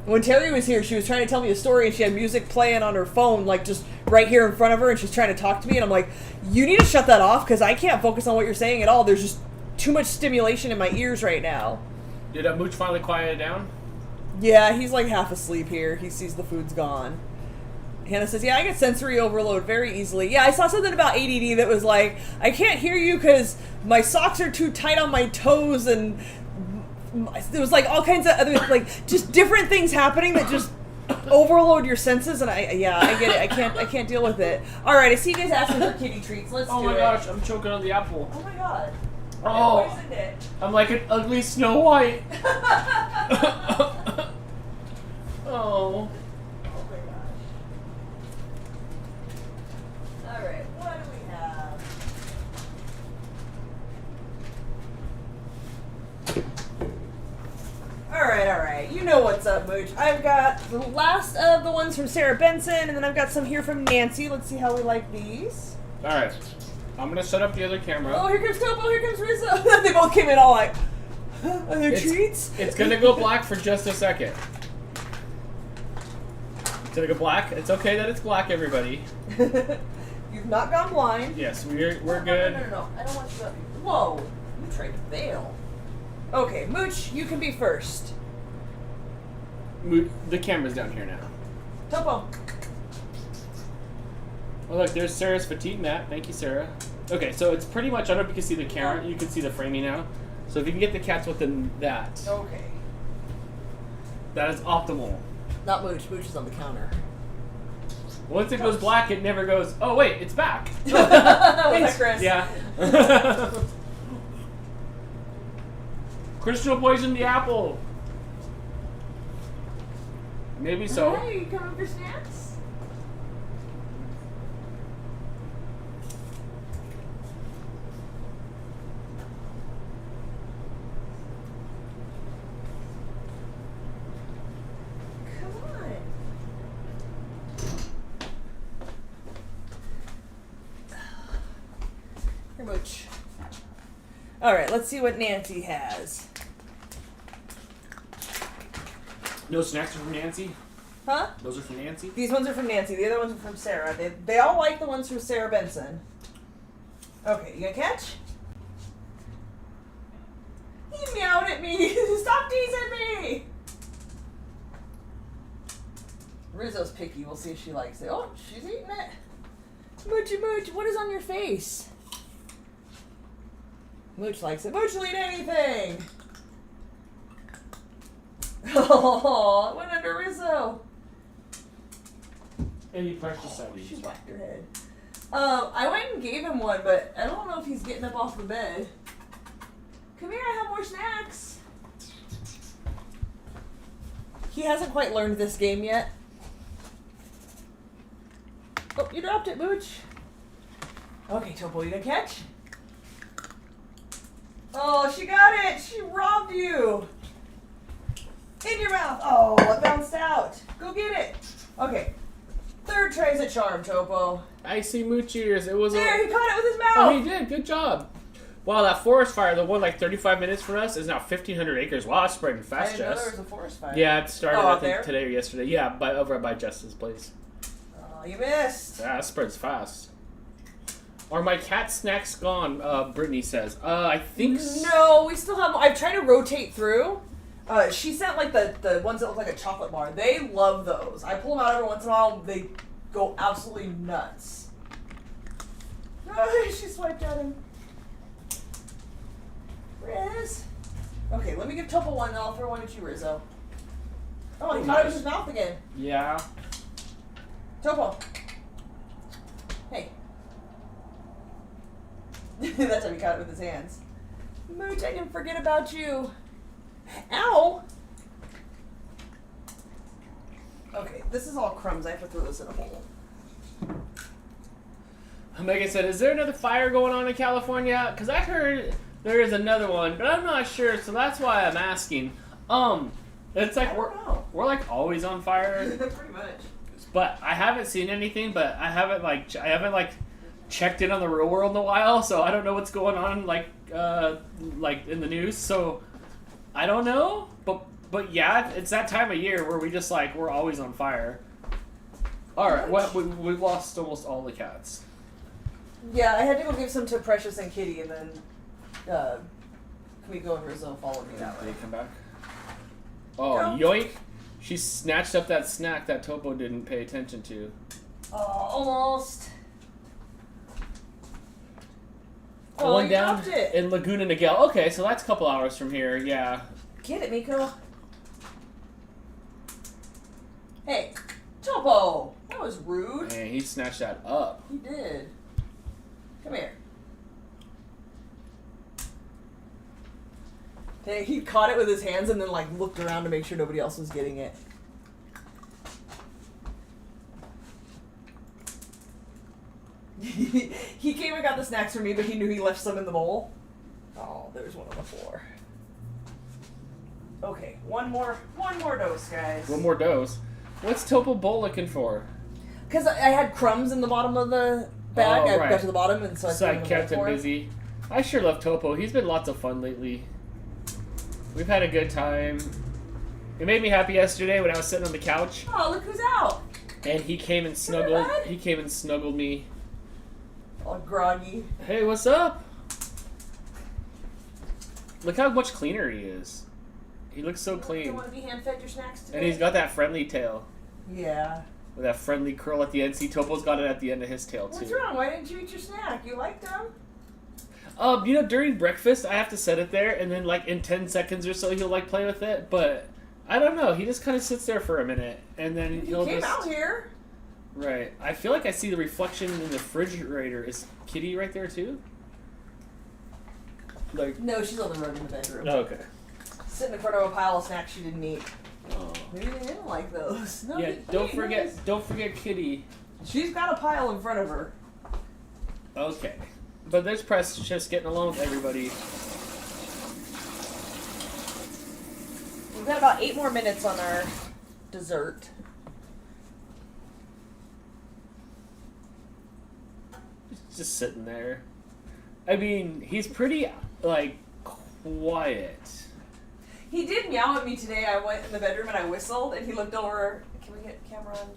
When Terry was here, she was trying to tell me a story and she had music playing on her phone, like just right here in front of her, and she's trying to talk to me, and I'm like, you need to shut that off because I can't focus on what you're saying at all. There's just too much stimulation in my ears right now. Did Mooch finally quiet it down? Yeah, he's like half asleep here. He sees the food's gone. Hannah says, yeah, I get sensory overload very easily. Yeah, I saw something about ADD that was like, I can't hear you because my socks are too tight on my toes, and there was like all kinds of other like just different things happening that just overload your senses, and I get it. I can't deal with it. All right, I see you guys asking for kitty treats. Let's do it. Oh my gosh, I'm choking on the apple. Oh my god. Oh, I poisoned it. I'm like an ugly Snow White. Oh. Oh my gosh. All right, what do we have? All right. You know what's up, Mooch. I've got the last of the ones from Sarah Benson, and then I've got some here from Nancy. Let's see how we like these. All right. I'm going to set up the other camera. Oh, here comes Topo, here comes Rizzo. They both came in all like, are there treats? It's going to go black for just a second. It's going to go black. It's okay that it's black, everybody. You've not gone blind. Yes, we're good. No. I don't want you to. Whoa. You tried to bail. Okay, Mooch, you can be first. The camera's down here now. Topo. Oh, look, there's Sarah's fatigue mat. Thank you, Sarah. Okay, so it's pretty much, I don't know if you can see the camera. You can see the framing now. So if you can get the cats within that. Okay. That is optimal. Not Mooch. Mooch is on the counter. Once it goes black, it never goes, oh, wait, it's back. Was that Chris? Yeah. Crystal poisoned the apple. Maybe so. Hey, you coming for snacks? Come on. Here, Mooch. All right, let's see what Nancy has. No snacks are from Nancy? Huh? Those are from Nancy? These ones are from Nancy. The other ones are from Sarah. They all like the ones from Sarah Benson. Okay, you gonna catch? at me. Stop teasing me. Rizzo's picky. We'll see if she likes it. Oh, she's eating it. Moochy Mooch, what is on your face? Mooch likes it. Mooch will eat anything. Oh, it went under Rizzo. And he pressed the sardines. She whacked her head. I went and gave him one, but I don't know if he's getting up off the bed. Come here, I have more snacks. He hasn't quite learned this game yet. Oh, you dropped it, Mooch. Okay, Topo, you gonna catch? Oh, she got it! She robbed you! In your mouth! Oh, it bounced out. Go get it. Okay. Third try's a charm, Topo. I see mooch ears. It was There, he caught it with his mouth! Oh, he did. Good job. Wow, that forest fire, the one like 35 minutes from us, is now 1,500 acres. Wow, it's spreading I fast, didn't know there Jess. was a forest fire. Yeah, it started, Oh, I out think, there? today or yesterday. Yeah, over by Jess's place. Oh, you missed. Yeah, it spreads fast. Are my cat snacks gone? Brittany says. I think No, we still have. I've tried to rotate through. She sent like the ones that look like a chocolate bar. They love those. I pull them out every once in a while. They go absolutely nuts. She swiped at him. Riz. Okay, let me give Topo one, and I'll throw one at you, Rizzo. Oh, he caught it with his mouth again. Yeah. Topo. Hey. That's how he caught it with his hands. Mooch, I didn't forget about you. Ow! Okay, this is all crumbs. I have to throw this in a bowl. Megan said, is there another fire going on in California? Because I heard there is another one, but I'm not sure, so that's why I'm asking. It's like we're like always on fire. Pretty much. But I haven't seen anything, but I haven't checked in on the real world in a while, so I don't know what's going on like in the news. So I don't know, but yeah, it's that time of year where we just like we're always on fire. All right, we've lost almost all the cats. Yeah, I had to go give some to Precious and Kitty, and then Kamiko and Rizzo followed me that way. They come back. Oh, yoink! She snatched up that snack that Topo didn't pay attention to. Oh, almost. Oh, one down dropped it. in Laguna Niguel. Okay, so that's a couple hours from here. Yeah. Get it, Miko. Hey, Topo. That was rude. Man, he snatched that up. He did. Come here. Hey, he caught it with his hands and then like looked around to make sure nobody else was getting it. He came and got the snacks for me, but he knew he left some in the bowl. Oh, there's one on the floor. Okay, one more dose, guys. One more dose. What's Topo Bowl looking for? Because I had crumbs in the bottom of the bag. Oh, I right. got to the bottom, and so I kept him busy. I sure love Topo. He's been lots of fun lately. We've had a good time. It made me happy yesterday when I was sitting on the couch. Oh, look who's out! And he came and snuggled. Bud. He came and snuggled me. All groggy. Hey, what's up? Look how much cleaner he is. He looks so You clean. want to be hand-fed your snacks today? And he's got that friendly tail. Yeah. With that friendly curl at the end. See, Topo's got it at the end of his tail, too. What's wrong? Why didn't you eat your snack? You liked them? During breakfast, I have to set it there, and then, like, in 10 seconds or so, he'll, like, play with it. But, I don't know. He just kind of sits there for a minute, and then he'll He came just... out here. Right. I feel like I see the reflection in the refrigerator. Is Kitty right there, too? Like... No, she's on the rug in the bedroom. Oh, okay. Sitting in front of a pile of snacks she didn't eat. Oh. Maybe they didn't like those. No, Yeah, they don't ate forget those. don't forget Kitty. She's got a pile in front of her. Okay. But there's Press just getting along with everybody. We've got about 8 more minutes on our dessert. Just sitting there. I mean, he's pretty, like, quiet. He did meow at me today. I went in the bedroom and I whistled, and he looked over. Can we get camera on?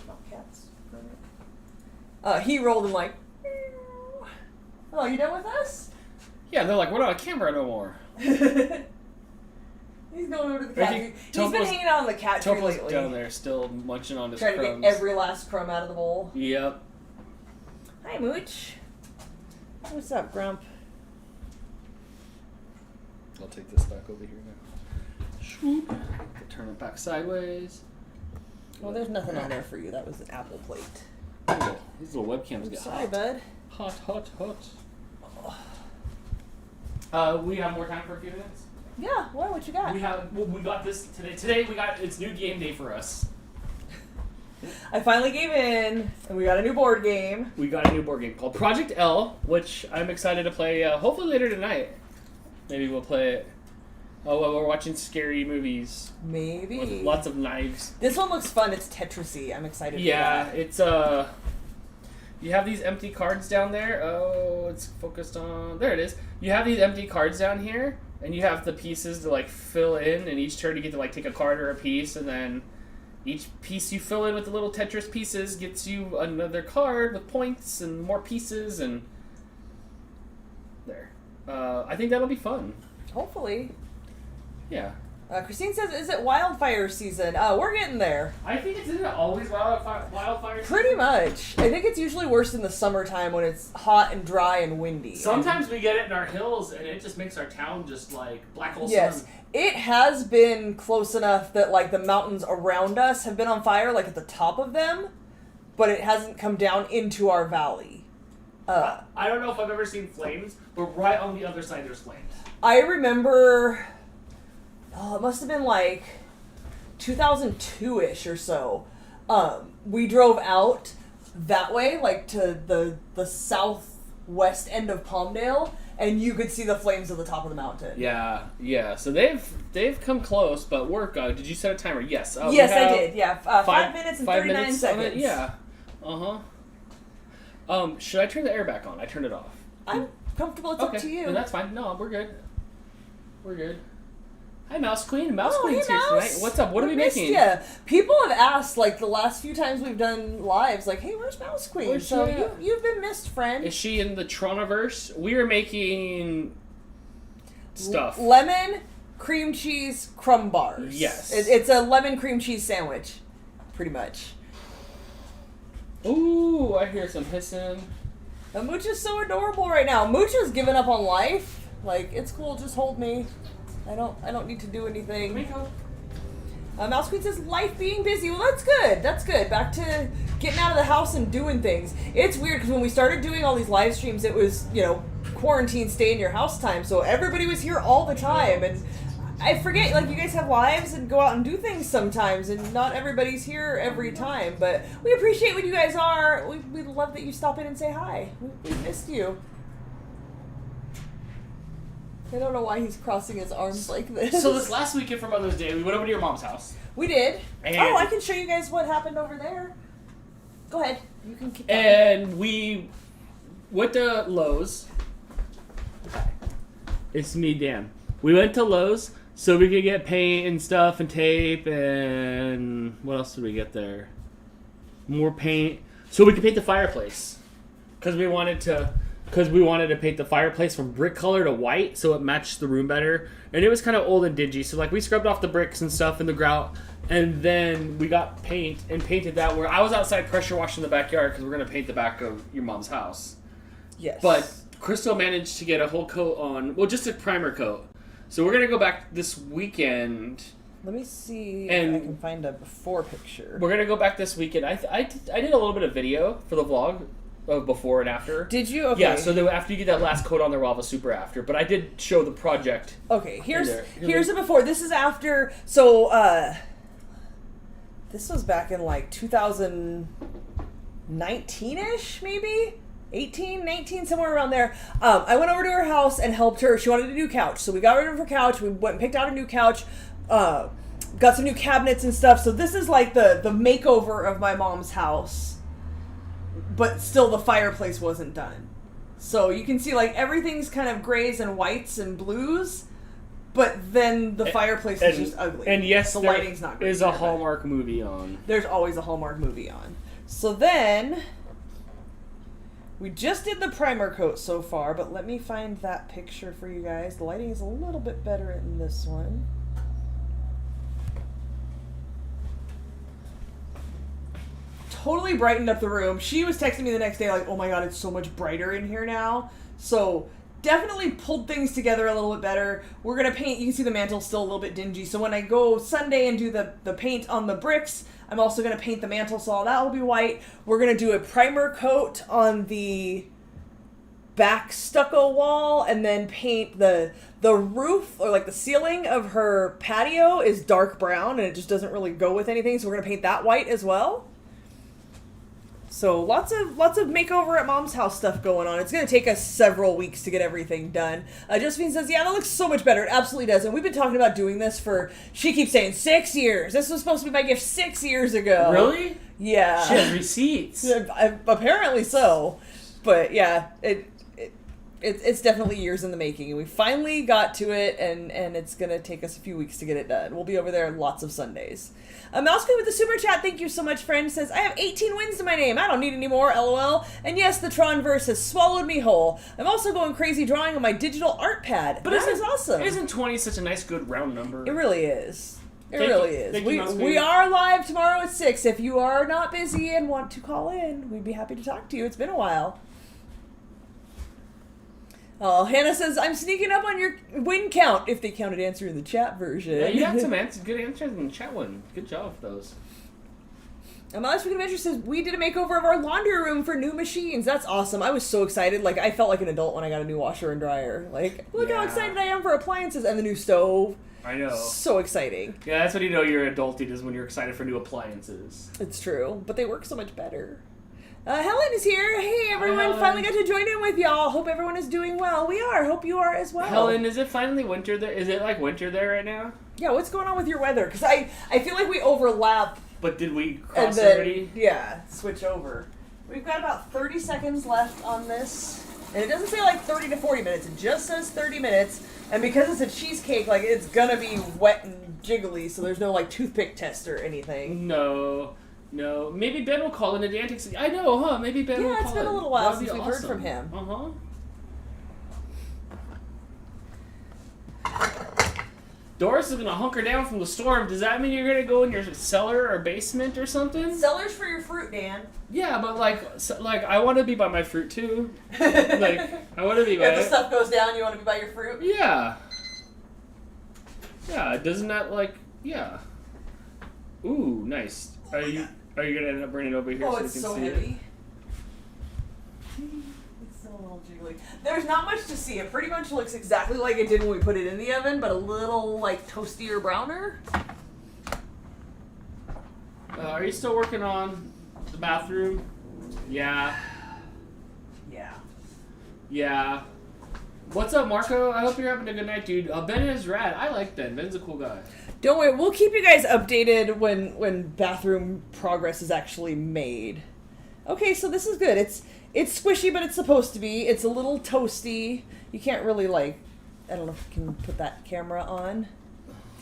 Not cats. He rolled and like, oh, you done with us? Yeah, they're like, we're not on camera no more. He's going over to the cat tree. He's been Topo's- hanging out on the cat tree Topo's lately. down there still munching on his Trying crumbs. to get every last crumb out of the bowl. Yep. Hi, Mooch. What's up, Grump? I'll take this back over here now. Swoop. Turn it back sideways. Well, there's nothing on there for you. That was an apple plate. Ooh, these little webcams get Sorry, hot. bud. Hot. We have more time for a few minutes? Yeah, what you got? We got this today. Today it's new game day for us. I finally gave in, and we got a new board game. We got a new board game called Project L, which I'm excited to play. Hopefully later tonight. Maybe we'll play it. Oh, well, we're watching scary movies Maybe. with lots of knives. This one looks fun. It's Tetris-y. I'm excited Yeah, for that. it's you have these empty cards down there. Oh, it's focused on. There it is. You have these empty cards down here, and you have the pieces to like fill in, and each turn you get to like take a card or a piece, and then each piece you fill in with the little Tetris pieces gets you another card with points and more pieces, and there. I think that'll be fun. Hopefully. Yeah. Christine says, is it wildfire season? We're getting there. I think isn't it always wildfire season? Pretty much. I think it's usually worse in the summertime when it's hot and dry and windy. Sometimes we get it in our hills, and it just makes our town just like black hole Yes. sun. It has been close enough that like the mountains around us have been on fire, like at the top of them, but it hasn't come down into our valley. I don't know if I've ever seen flames, but right on the other side there's flames. I remember, it must have been like 2002-ish or so. We drove out that way, like to the southwest end of Palmdale, and you could see the flames at the top of the mountain. Yeah. So they've come close, but we're good. Did you set a timer? Yes. Yes, I did. Yeah, 5 minutes and 39 seconds. Of it? Yeah. Should I turn the air back on? I turned it off. I'm comfortable. It's up to you. Then that's fine. No, we're good. We're good. Hi, Mouse Queen. Mouse Oh, Queen's hey, here Mouse. tonight. What's up? What are we missed making? Ya. People have asked, like, the last few times we've done lives, like, hey, where's Mouse Queen? Where's so she at? you've been missed, friend. Is she in the Tronniverse? We are making stuff. Lemon cream cheese crumb bars. Yes. It's a lemon cream cheese sandwich, pretty much. Ooh, I hear some hissing. And Mooch is so adorable right now. Mooch has given up on life. Like, it's cool, just hold me. I don't need to do anything. Miko. Mouse Queen says, life being busy. Well, that's good. That's good. Back to getting out of the house and doing things. It's weird because when we started doing all these live streams, it was, quarantine, stay in your house time. So everybody was here all the time. And I forget, like, you guys have lives and go out and do things sometimes. And not everybody's here every time. But we appreciate when you guys are. We love that you stop in and say hi. We missed you. I don't know why he's crossing his arms like this. So this last weekend for Mother's Day, we went over to your mom's house. We did. And I can show you guys what happened over there. Go ahead. You can keep going. And we went to Lowe's. It's me, Dan. We went to Lowe's so we could get paint and stuff and tape and what else did we get there? More paint. So we could paint the fireplace. Because we wanted to paint the fireplace from brick color to white so it matched the room better. And it was kind of old and dingy. So like we scrubbed off the bricks and stuff in the grout. And then we got paint and painted that where I was outside pressure washing the backyard because we're going to paint the back of your mom's house. Yes. But Crystal managed to get a whole coat on, well, just a primer coat. So we're going to go back this weekend. Let me see And if I can find a before picture. We're going to go back this weekend. I did a little bit of video for the vlog of before and after. Did you? Okay. Yeah, so then after you get that last coat on there, we'll have a super after. But I did show the project. Okay, here's Here's a before. This is after. So, this was back in like 2019-ish, maybe? 18, 19, somewhere around there. I went over to her house and helped her. She wanted a new couch. So we got rid of her couch. We went and picked out a new couch. Got some new cabinets and stuff. So this is like the makeover of my mom's house. But still the fireplace wasn't done. So you can see like everything's kind of grays and whites and blues. But then the fireplace is just ugly. And yes, the there lighting's not great. is a Hallmark movie on. There's always a Hallmark movie on. So then, we just did the primer coat so far, but let me find that picture for you guys. The lighting is a little bit better in this one. totally brightened up the room. She was texting me the next day like, oh my god, it's so much brighter in here now. So definitely pulled things together a little bit better. We're going to paint. You can see the mantle still a little bit dingy. So when I go Sunday and do the paint on the bricks, I'm also going to paint the mantle, so all that will be white. We're going to do a primer coat on the back stucco wall and then paint the roof, or like the ceiling of her patio is dark brown and it just doesn't really go with anything, so we're going to paint that white as well. So lots of makeover at Mom's house stuff going on. It's going to take us several weeks to get everything done. Josephine says, yeah, that looks so much better. It absolutely does. And we've been talking about doing this for, she keeps saying, 6 years. This was supposed to be my gift 6 years ago. Really? Yeah. She has receipts. Apparently so. But yeah, it's definitely years in the making. And we finally got to it, and it's going to take us a few weeks to get it done. We'll be over there lots of Sundays. Mouse Queen with the super chat, thank you so much, friend, says, I have 18 wins to my name. I don't need any more, LOL. And yes, the Tronverse has swallowed me whole. I'm also going crazy drawing on my digital art pad. But that is awesome. Isn't 20 such a nice, good round number? It really is. It really is. Thank you, We are live tomorrow at 6. If you are not busy and want to call in, we'd be happy to talk to you. It's been a while. Oh, Hannah says, I'm sneaking up on your win count, if they counted answer in the chat version. Yeah, you had some good answers in the chat one. Good job with those. Last Week of Adventure says, we did a makeover of our laundry room for new machines. That's awesome. I was so excited. Like, I felt like an adult when I got a new washer and dryer. Like, look how excited I am for appliances and the new stove. I know. So exciting. Yeah, that's when you know you're adulting, is when you're excited for new appliances. It's true. But they work so much better. Helen is here. Hey, everyone. Hi, finally got to join in with y'all. Hope everyone is doing well. We are. Hope you are as well. Helen, is it finally winter there? Is it like winter there right now? Yeah, what's going on with your weather? Because I feel like we overlap. But did we cross then, already? Yeah, switch over. We've got about 30 seconds left on this. And it doesn't say like 30 to 40 minutes. It just says 30 minutes. And because it's a cheesecake, like, it's going to be wet and jiggly, so there's no like toothpick test or anything. No, maybe Ben will call in a Dan. I know, huh? Maybe Ben will call in. Yeah, it's been a little while since we've heard from him. Doris is going to hunker down from the storm. Does that mean you're going to go in your cellar or basement or something? Cellars for your fruit, Dan. Yeah, but like I want to be by my fruit too. Like, I want to be by If the stuff goes down, you want to be by your fruit? Yeah. Yeah, doesn't that yeah. Ooh, nice. Are you gonna end up bringing it over here so we can it's see so it? heavy. It's still a little jiggly. There's not much to see. It pretty much looks exactly like it did when we put it in the oven, but a little like toastier browner. Are you still working on the bathroom? Yeah. Yeah. What's up, Marco? I hope you're having a good night, dude. Ben is rad. I like Ben. Ben's a cool guy. Don't worry, we'll keep you guys updated when bathroom progress is actually made. Okay, so this is good. It's squishy, but it's supposed to be. It's a little toasty. You can't really I don't know if I can put that camera on.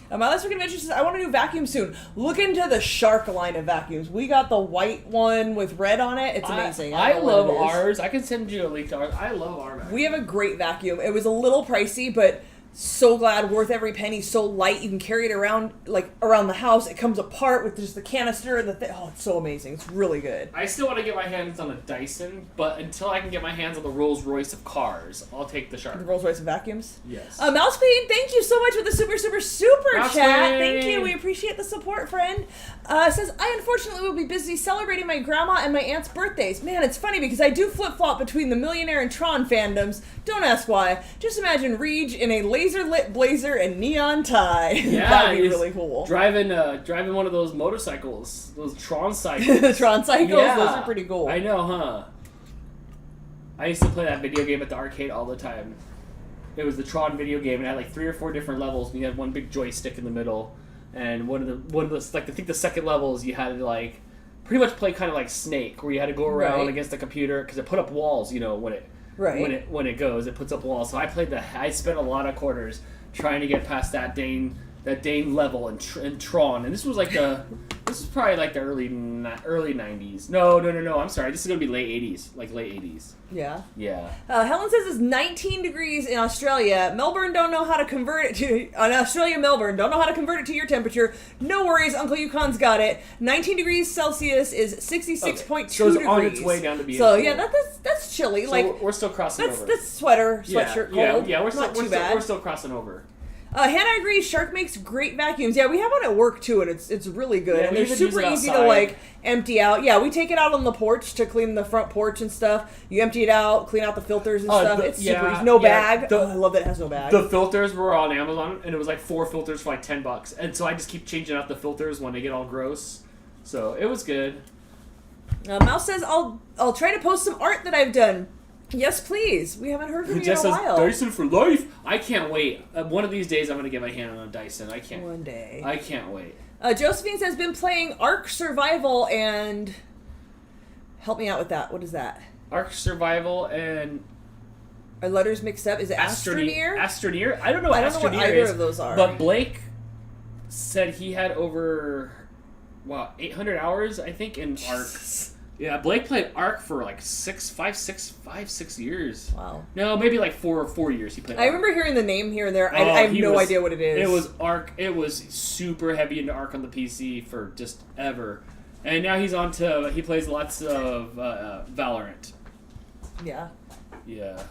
My last week of adventure says, I want a new vacuum soon. Look into the Shark line of vacuums. We got the white one with red on it. It's amazing. I love ours. I can send you a link to ours. I love our vacuum. We have a great vacuum. It was a little pricey, but so glad, worth every penny, so light. You can carry it around around the house. It comes apart with just the canister and oh, it's so amazing. It's really good. I still want to get my hands on a Dyson, but until I can get my hands on the Rolls Royce of cars, I'll take the Shark. The Rolls Royce of vacuums? Yes. Mouse Queen, thank you so much for the super Mouse chat. Queen. Thank you. We appreciate the support, friend. Says, I unfortunately will be busy celebrating my grandma and my aunt's birthdays. Man, it's funny because I do flip-flop between the Millionaire and Tron fandoms. Don't ask why. Just imagine Reg in a laser-lit blazer and neon tie. Yeah, that'd be really cool. Driving one of those motorcycles, those Tron cycles. The Tron cycles, Yeah. those are pretty cool. I know, huh? I used to play that video game at the arcade all the time. It was the Tron video game, and it had like 3 or 4 different levels, and you had one big joystick in the middle. And one of the I think the second levels you had to pretty much play kind of like Snake, where you had to go around against the computer because it put up walls. When it goes, it puts up walls. So I spent a lot of quarters trying to get past that dang that Dane level in Tron, and this was probably like the early 90s. No. I'm sorry. This is gonna be late 80s, like late 80s. Yeah. Yeah. Helen says it's 19 degrees in Australia. Melbourne don't know how to convert it to Melbourne don't know how to convert it to your temperature. No worries, Uncle Yukon's got it. 19 degrees Celsius is 66.2 so it's degrees. on its way down to being. So yeah, that's chilly. So like we're still crossing over. That's sweatshirt cold. Yeah, we're bad. still crossing over. Hannah agrees. Shark makes great vacuums. Yeah, we have one at work too, and it's really good. Yeah, and they're super easy to like empty out. Yeah, we take it out on the porch to clean the front porch and stuff. You empty it out, clean out the filters and stuff. It's super easy. No bag. I love that it has no bag. The filters were on Amazon, and it was like 4 filters for like $10, and so I just keep changing out the filters when they get all gross. So it was good. Mouse says I'll try to post some art that I've done. Yes, please. We haven't heard from you in a while. Dyson for life. I can't wait. One of these days, I'm going to get my hand on a Dyson. I can't. One day. I can't wait. Josephine says, been playing Ark Survival and... Help me out with that. What is that? Ark Survival and... Are letters mixed up? Is it Astroneer? Astroneer? I don't know what Astroneer is. I don't know what either of those are. But Blake said he had over, 800 hours, I think, in Ark. Yeah, Blake played Ark for like 6 years. Wow. No, maybe like 4 years he played Ark. I remember hearing the name here and there. I have no idea what it is. It was Ark. It was super heavy into Ark on the PC for just ever. And now he plays lots of Valorant. Yeah. Yeah.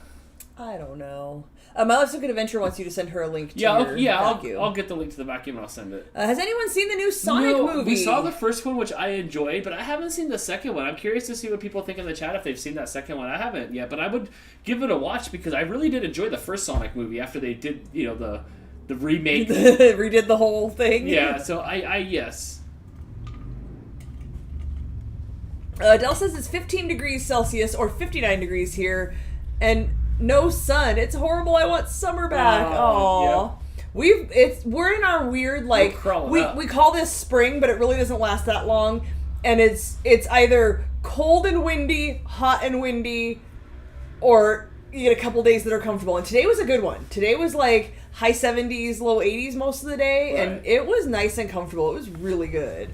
I don't know. My Life's a Good Adventure wants you to send her a link to your vacuum. I'll get the link to the vacuum and I'll send it. Has anyone seen the new Sonic movie? We saw the first one, which I enjoyed, but I haven't seen the second one. I'm curious to see what people think in the chat if they've seen that second one. I haven't yet, but I would give it a watch because I really did enjoy the first Sonic movie after they did, the remake. Redid the whole thing. Yeah, so I yes. Adele says it's 15 degrees Celsius or 59 degrees here, and no sun. It's horrible. I want summer back. Oh, yeah. We're in our weird we call this spring, but it really doesn't last that long, and it's either cold and windy, hot and windy, or you get a couple days that are comfortable. And today was a good one. Today was like high 70s, low 80s most of the day, right. And it was nice and comfortable. It was really good.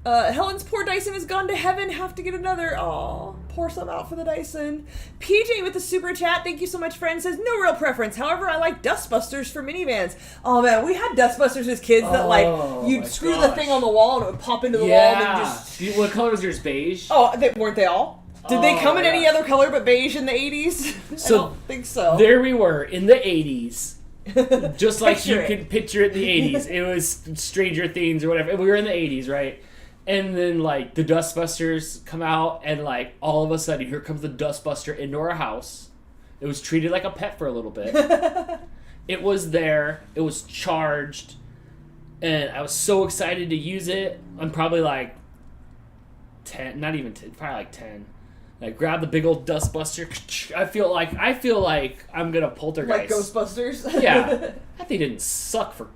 Helen's poor Dyson has gone to heaven. Have to get another. Aw, pour some out for the Dyson. PJ with the super chat. Thank you so much, friend. Says no real preference. However, I like dustbusters for minivans. Oh man, we had dustbusters as kids that you'd screw the thing on the wall and it would pop into the wall. And just... What color was yours? Beige. Oh, weren't they all? Did they come in any other color but beige in the 80s? So, I don't think so. There we were in the 80s. Just like you could picture it in the 80s. It was Stranger Things or whatever. We were in the 80s, right? And then, the Dustbusters come out, and, all of a sudden, here comes the Dustbuster into our house. It was treated like a pet for a little bit. It was there. It was charged. And I was so excited to use it. I'm probably, 10, not even 10, probably 10. I grab the big old Dustbuster. I feel like I'm going to poltergeist. Like Ghostbusters? Yeah. That thing didn't suck for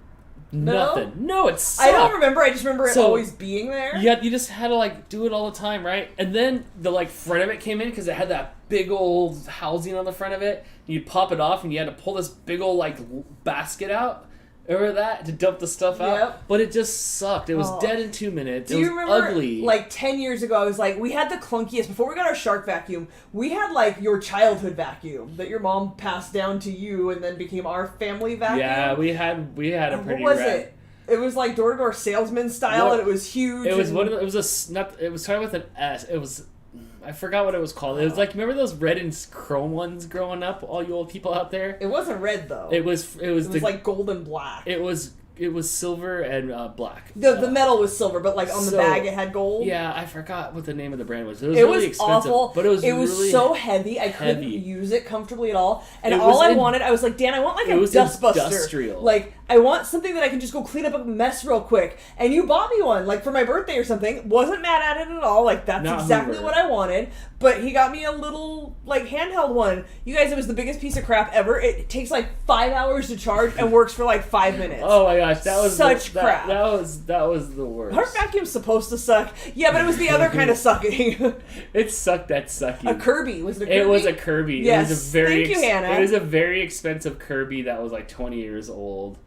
nothing. No, it sucked. I don't remember. I just remember it always being there. Yeah, you just had to do it all the time, right? And then the front of it came in because it had that big old housing on the front of it. You'd pop it off, and you had to pull this big old basket out. Remember that? To dump the stuff out? Yep. But it just sucked. It was dead in 2 minutes. Do you remember, ugly. 10 years ago, I was we had the clunkiest, before we got our shark vacuum, we had, your childhood vacuum that your mom passed down to you and then became our family vacuum. Yeah, we had a pretty What was it? It was door-to-door salesman style, and it was huge. It was it was started with an S. It was... I forgot what it was called. It was remember those red and chrome ones growing up, all you old people out there? It wasn't red though. It was gold and black. It was silver and black. The metal was silver, but on the bag it had gold. Yeah, I forgot what the name of the brand was. It was really expensive, awful. But it was really so heavy. I couldn't use it comfortably at all. And I wanted, I was like, Dan, I want a dustbuster. Industrial. I want something that I can just go clean up a mess real quick. And you bought me one, for my birthday or something. Wasn't mad at it at all. That's not exactly what I wanted. But he got me a little, handheld one. You guys, it was the biggest piece of crap ever. It takes 5 hours to charge and works for 5 minutes. Oh my gosh, that was such crap. That was the worst. Our vacuum's supposed to suck. Yeah, but it was the other kind of sucking. It sucked at sucking. A Kirby. Was it a Kirby? It was a Kirby. Yes. It was a very Thank you, Hannah. It was a very expensive Kirby that was like 20 years old.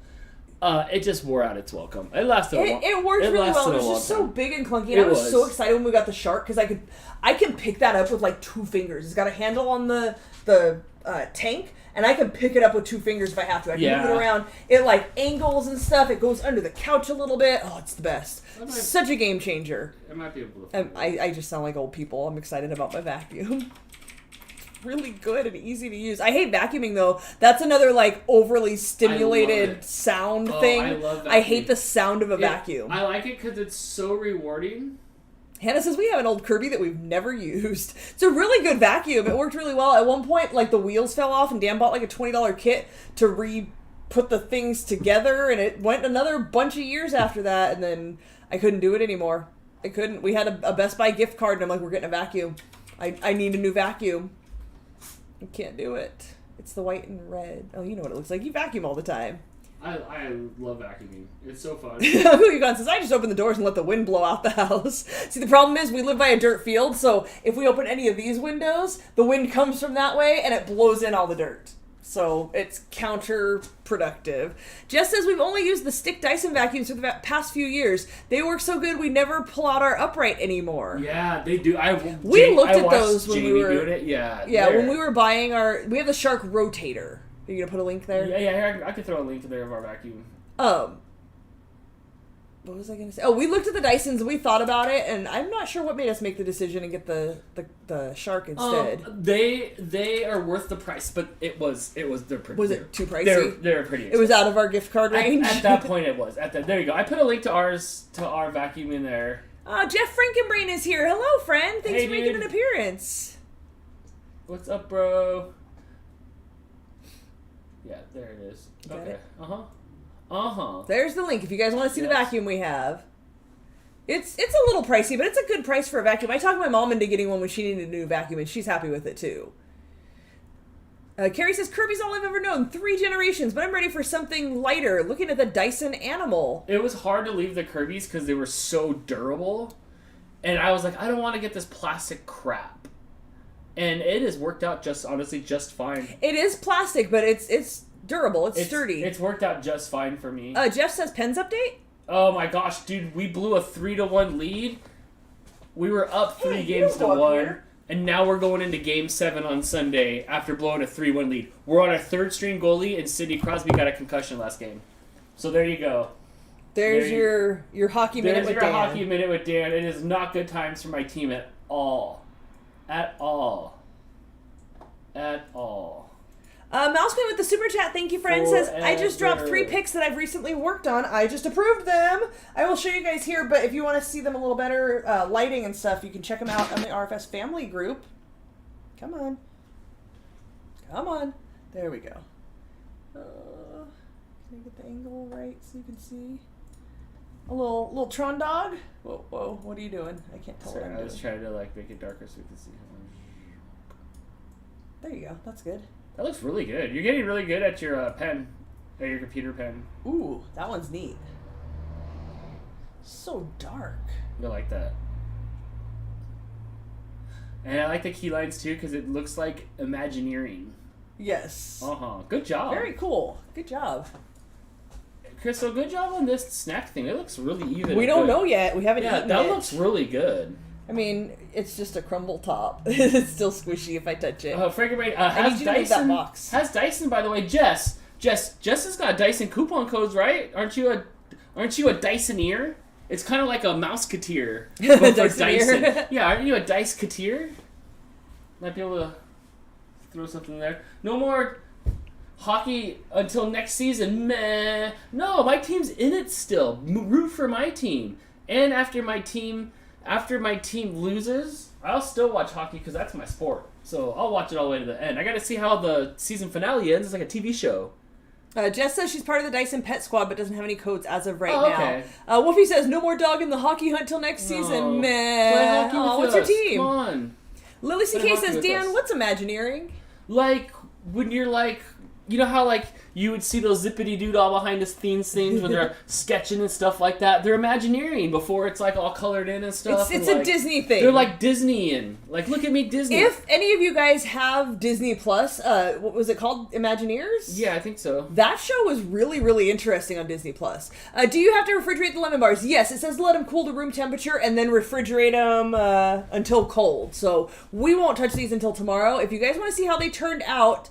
It just wore out its welcome. It lasted a long time. It worked really well. It was just so big and clunky. And I was so excited when we got the shark because I can pick that up with like 2 fingers. It's got a handle on the tank, and I can pick it up with 2 fingers if I have to. I can move it around. It like angles and stuff. It goes under the couch a little bit. Oh, it's the best. Such a game changer. It might be able to. I just sound like old people. I'm excited about my vacuum. Really good and easy to use. I hate vacuuming though. That's another like overly stimulated sound thing. I love that. I hate the sound of a vacuum. I like it because it's so rewarding. Hannah says we have an old Kirby that we've never used. It's a really good vacuum. It worked really well. At one point, like the wheels fell off and Dan bought like a $20 kit to put the things together, and it went another bunch of years after that, and then I couldn't do it anymore. I couldn't. We had a Best Buy gift card, and I'm like, we're getting a vacuum. I need a new vacuum. I can't do it. It's the white and red. Oh, you know what it looks like. You vacuum all the time. I love vacuuming. It's so fun. Hugon says, I just open the doors and let the wind blow out the house. See, the problem is we live by a dirt field, so if we open any of these windows, the wind comes from that way and it blows in all the dirt. So it's counterproductive. Jess says we've only used the stick Dyson vacuums for the past few years. They work so good we never pull out our upright anymore. Yeah, they do. We looked at those when Jamie we were doing it. Yeah, when we were buying we have the Shark Rotator. Are you gonna put a link there? Yeah. I could throw a link to there of our vacuum. What was I going to say? Oh, we looked at the Dysons and we thought about it, and I'm not sure what made us make the decision and get the Shark instead. They are worth the price, but it was Was it too pricey? They're pretty expensive. It was out of our gift card range. At that point, it was. There you go. I put a link to our vacuum in there. Jeff Frankenbrain is here. Hello, friend. Thanks for making an appearance. What's up, bro? Yeah, there it is. Okay. There's the link if you guys want to see the vacuum we have. It's a little pricey, but it's a good price for a vacuum. I talked my mom into getting one when she needed a new vacuum, and she's happy with it too. Carrie says, Kirby's all I've ever known. 3 generations, but I'm ready for something lighter. Looking at the Dyson Animal. It was hard to leave the Kirby's because they were so durable. And I was like, I don't want to get this plastic crap. And it has worked out just fine. It is plastic, but it's durable. It's sturdy. It's worked out just fine for me. Jeff says Pens update? Oh my gosh, dude, we blew a 3-1 lead. We were up 3 games to 1. And now we're going into Game 7 on Sunday after blowing a 3-1 lead. We're on our 3rd string goalie, and Sidney Crosby got a concussion last game. So there you go. There's your hockey minute with Dan. There's your hockey minute with Dan. It is not good times for my team at all. At all. Mouseman with the super chat, thank you, friend, says, I just dropped 3 picks that I've recently worked on. I just approved them. I will show you guys here, but if you want to see them a little better, lighting and stuff, you can check them out on the RFS family group. Come on. There we go. Can I get the angle right so you can see? A little Tron dog? Whoa, what are you doing? I can't tell what I'm doing. I was trying to make it darker so you can see how much. There you go, that's good. That looks really good. You're getting really good at your pen, at your computer pen. Ooh, that one's neat. So dark. I like that. And I like the key lines too because it looks like Imagineering. Yes. Good job. Very cool. Good job. Crystal, good job on this snack thing. It looks really even. We don't know yet. We haven't eaten it. Yeah, that looks really good. I mean, it's just a crumble top. It's still squishy if I touch it. Frankenbrain, I need you to leave that box. Has Dyson, by the way, Jess has got Dyson coupon codes, right? Aren't you a Dysoneer? It's kind of like a Mouseketeer, but for Dyson. Yeah, aren't you a Dice-keteer? Might be able to throw something there. No more hockey until next season. Meh. No, my team's in it still. Root for my team. And after my team loses, I'll still watch hockey because that's my sport. So I'll watch it all the way to the end. I got to see how the season finale ends. It's like a TV show. Jess says she's part of the Dyson Pet Squad but doesn't have any codes as of right okay. now. Wolfie says no more dog in the hockey hunt till next season. Meh. What's your team? Come on. Lily CK says, Dan, what's Imagineering? Like when you're like you know how like you would see those zippity doo dah behind the scenes things when they're sketching and stuff like that. They're Imagineering before it's like all colored in and stuff. It's and, a Disney thing. They're like Disney and like look at me Disney. If any of you guys have Disney Plus, what was it called? Imagineers? Yeah, I think so. That show was really, really interesting on Disney Plus. Do you have to refrigerate the lemon bars? Yes, it says let them cool to room temperature and then refrigerate them until cold. So we won't touch these until tomorrow. If you guys want to see how they turned out,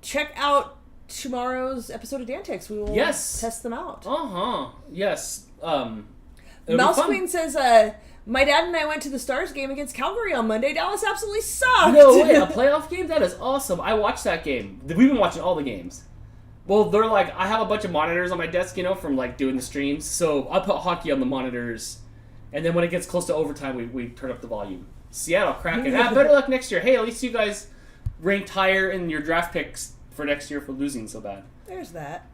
check out tomorrow's episode of Dantex. We will test them out. Yes. Mouse Queen says, my dad and I went to the Stars game against Calgary on Monday. Dallas absolutely sucked. No way, a playoff game? That is awesome. I watched that game. We've been watching all the games. Well, they're like, I have a bunch of monitors on my desk, from like doing the streams. So I put hockey on the monitors. And then when it gets close to overtime, we turn up the volume. Seattle cracking. Better luck next year. Hey, at least you guys ranked higher in your draft picks for next year for losing so bad. There's that.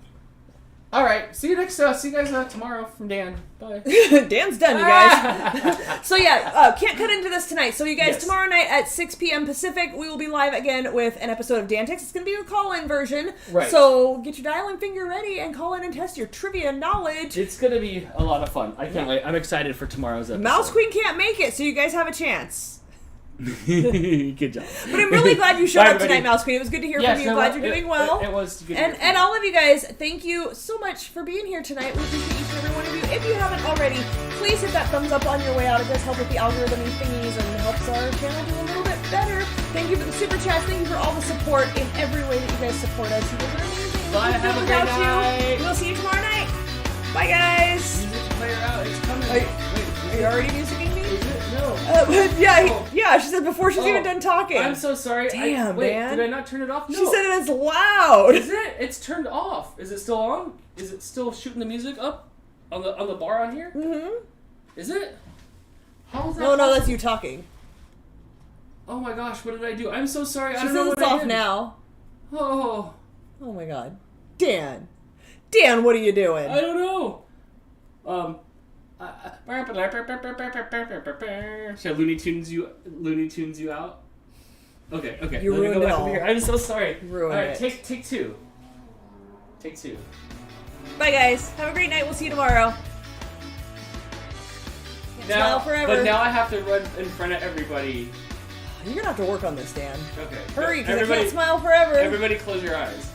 All right. See you guys tomorrow from Dan. Bye. Dan's done, you guys. So yeah, can't cut into this tonight. So you guys, tomorrow night at 6 p.m. Pacific, we will be live again with an episode of Dantex. It's going to be a call-in version. Right. So get your dial and finger ready and call in and test your trivia knowledge. It's going to be a lot of fun. I can't wait. I'm excited for tomorrow's episode. Mouse Queen can't make it, so you guys have a chance. Good job. But I'm really glad you showed up tonight, Mouse Queen. It was good to hear from you. Glad you're doing well. It was good. And all of you guys, thank you so much for being here tonight. We appreciate each and every one of you. If you haven't already, please hit that thumbs up on your way out. It does help with the algorithm thingies and helps our channel do a little bit better. Thank you for the super chats. Thank you for all the support in every way that you guys support us. You guys are amazing. Bye. Have a great night. We'll see you tomorrow night. Bye, guys. Music player out. It's coming. Are you already musicking me? Is it? No. Yeah, she said before she's even done talking. I'm so sorry. Damn, man. Did I not turn it off? No. She said it is loud. Is it? It's turned off. Is it still on? Is it still shooting the music up on the bar on here? Mm-hmm. Is it? How is that? No, that's you talking. Oh my gosh, what did I do? I'm so sorry. I She don't know says what it's I off did. now. Oh. Oh my god. Dan, what are you doing? I don't know. Should I Looney Tunes you out? Okay. You ruined it all. I'm so sorry. You ruined all right, it. Take two. Take two. Bye guys. Have a great night. We'll see you tomorrow. Smile forever. But now I have to run in front of everybody. You're gonna have to work on this, Dan. Okay. Hurry, because I can't smile forever. Everybody close your eyes.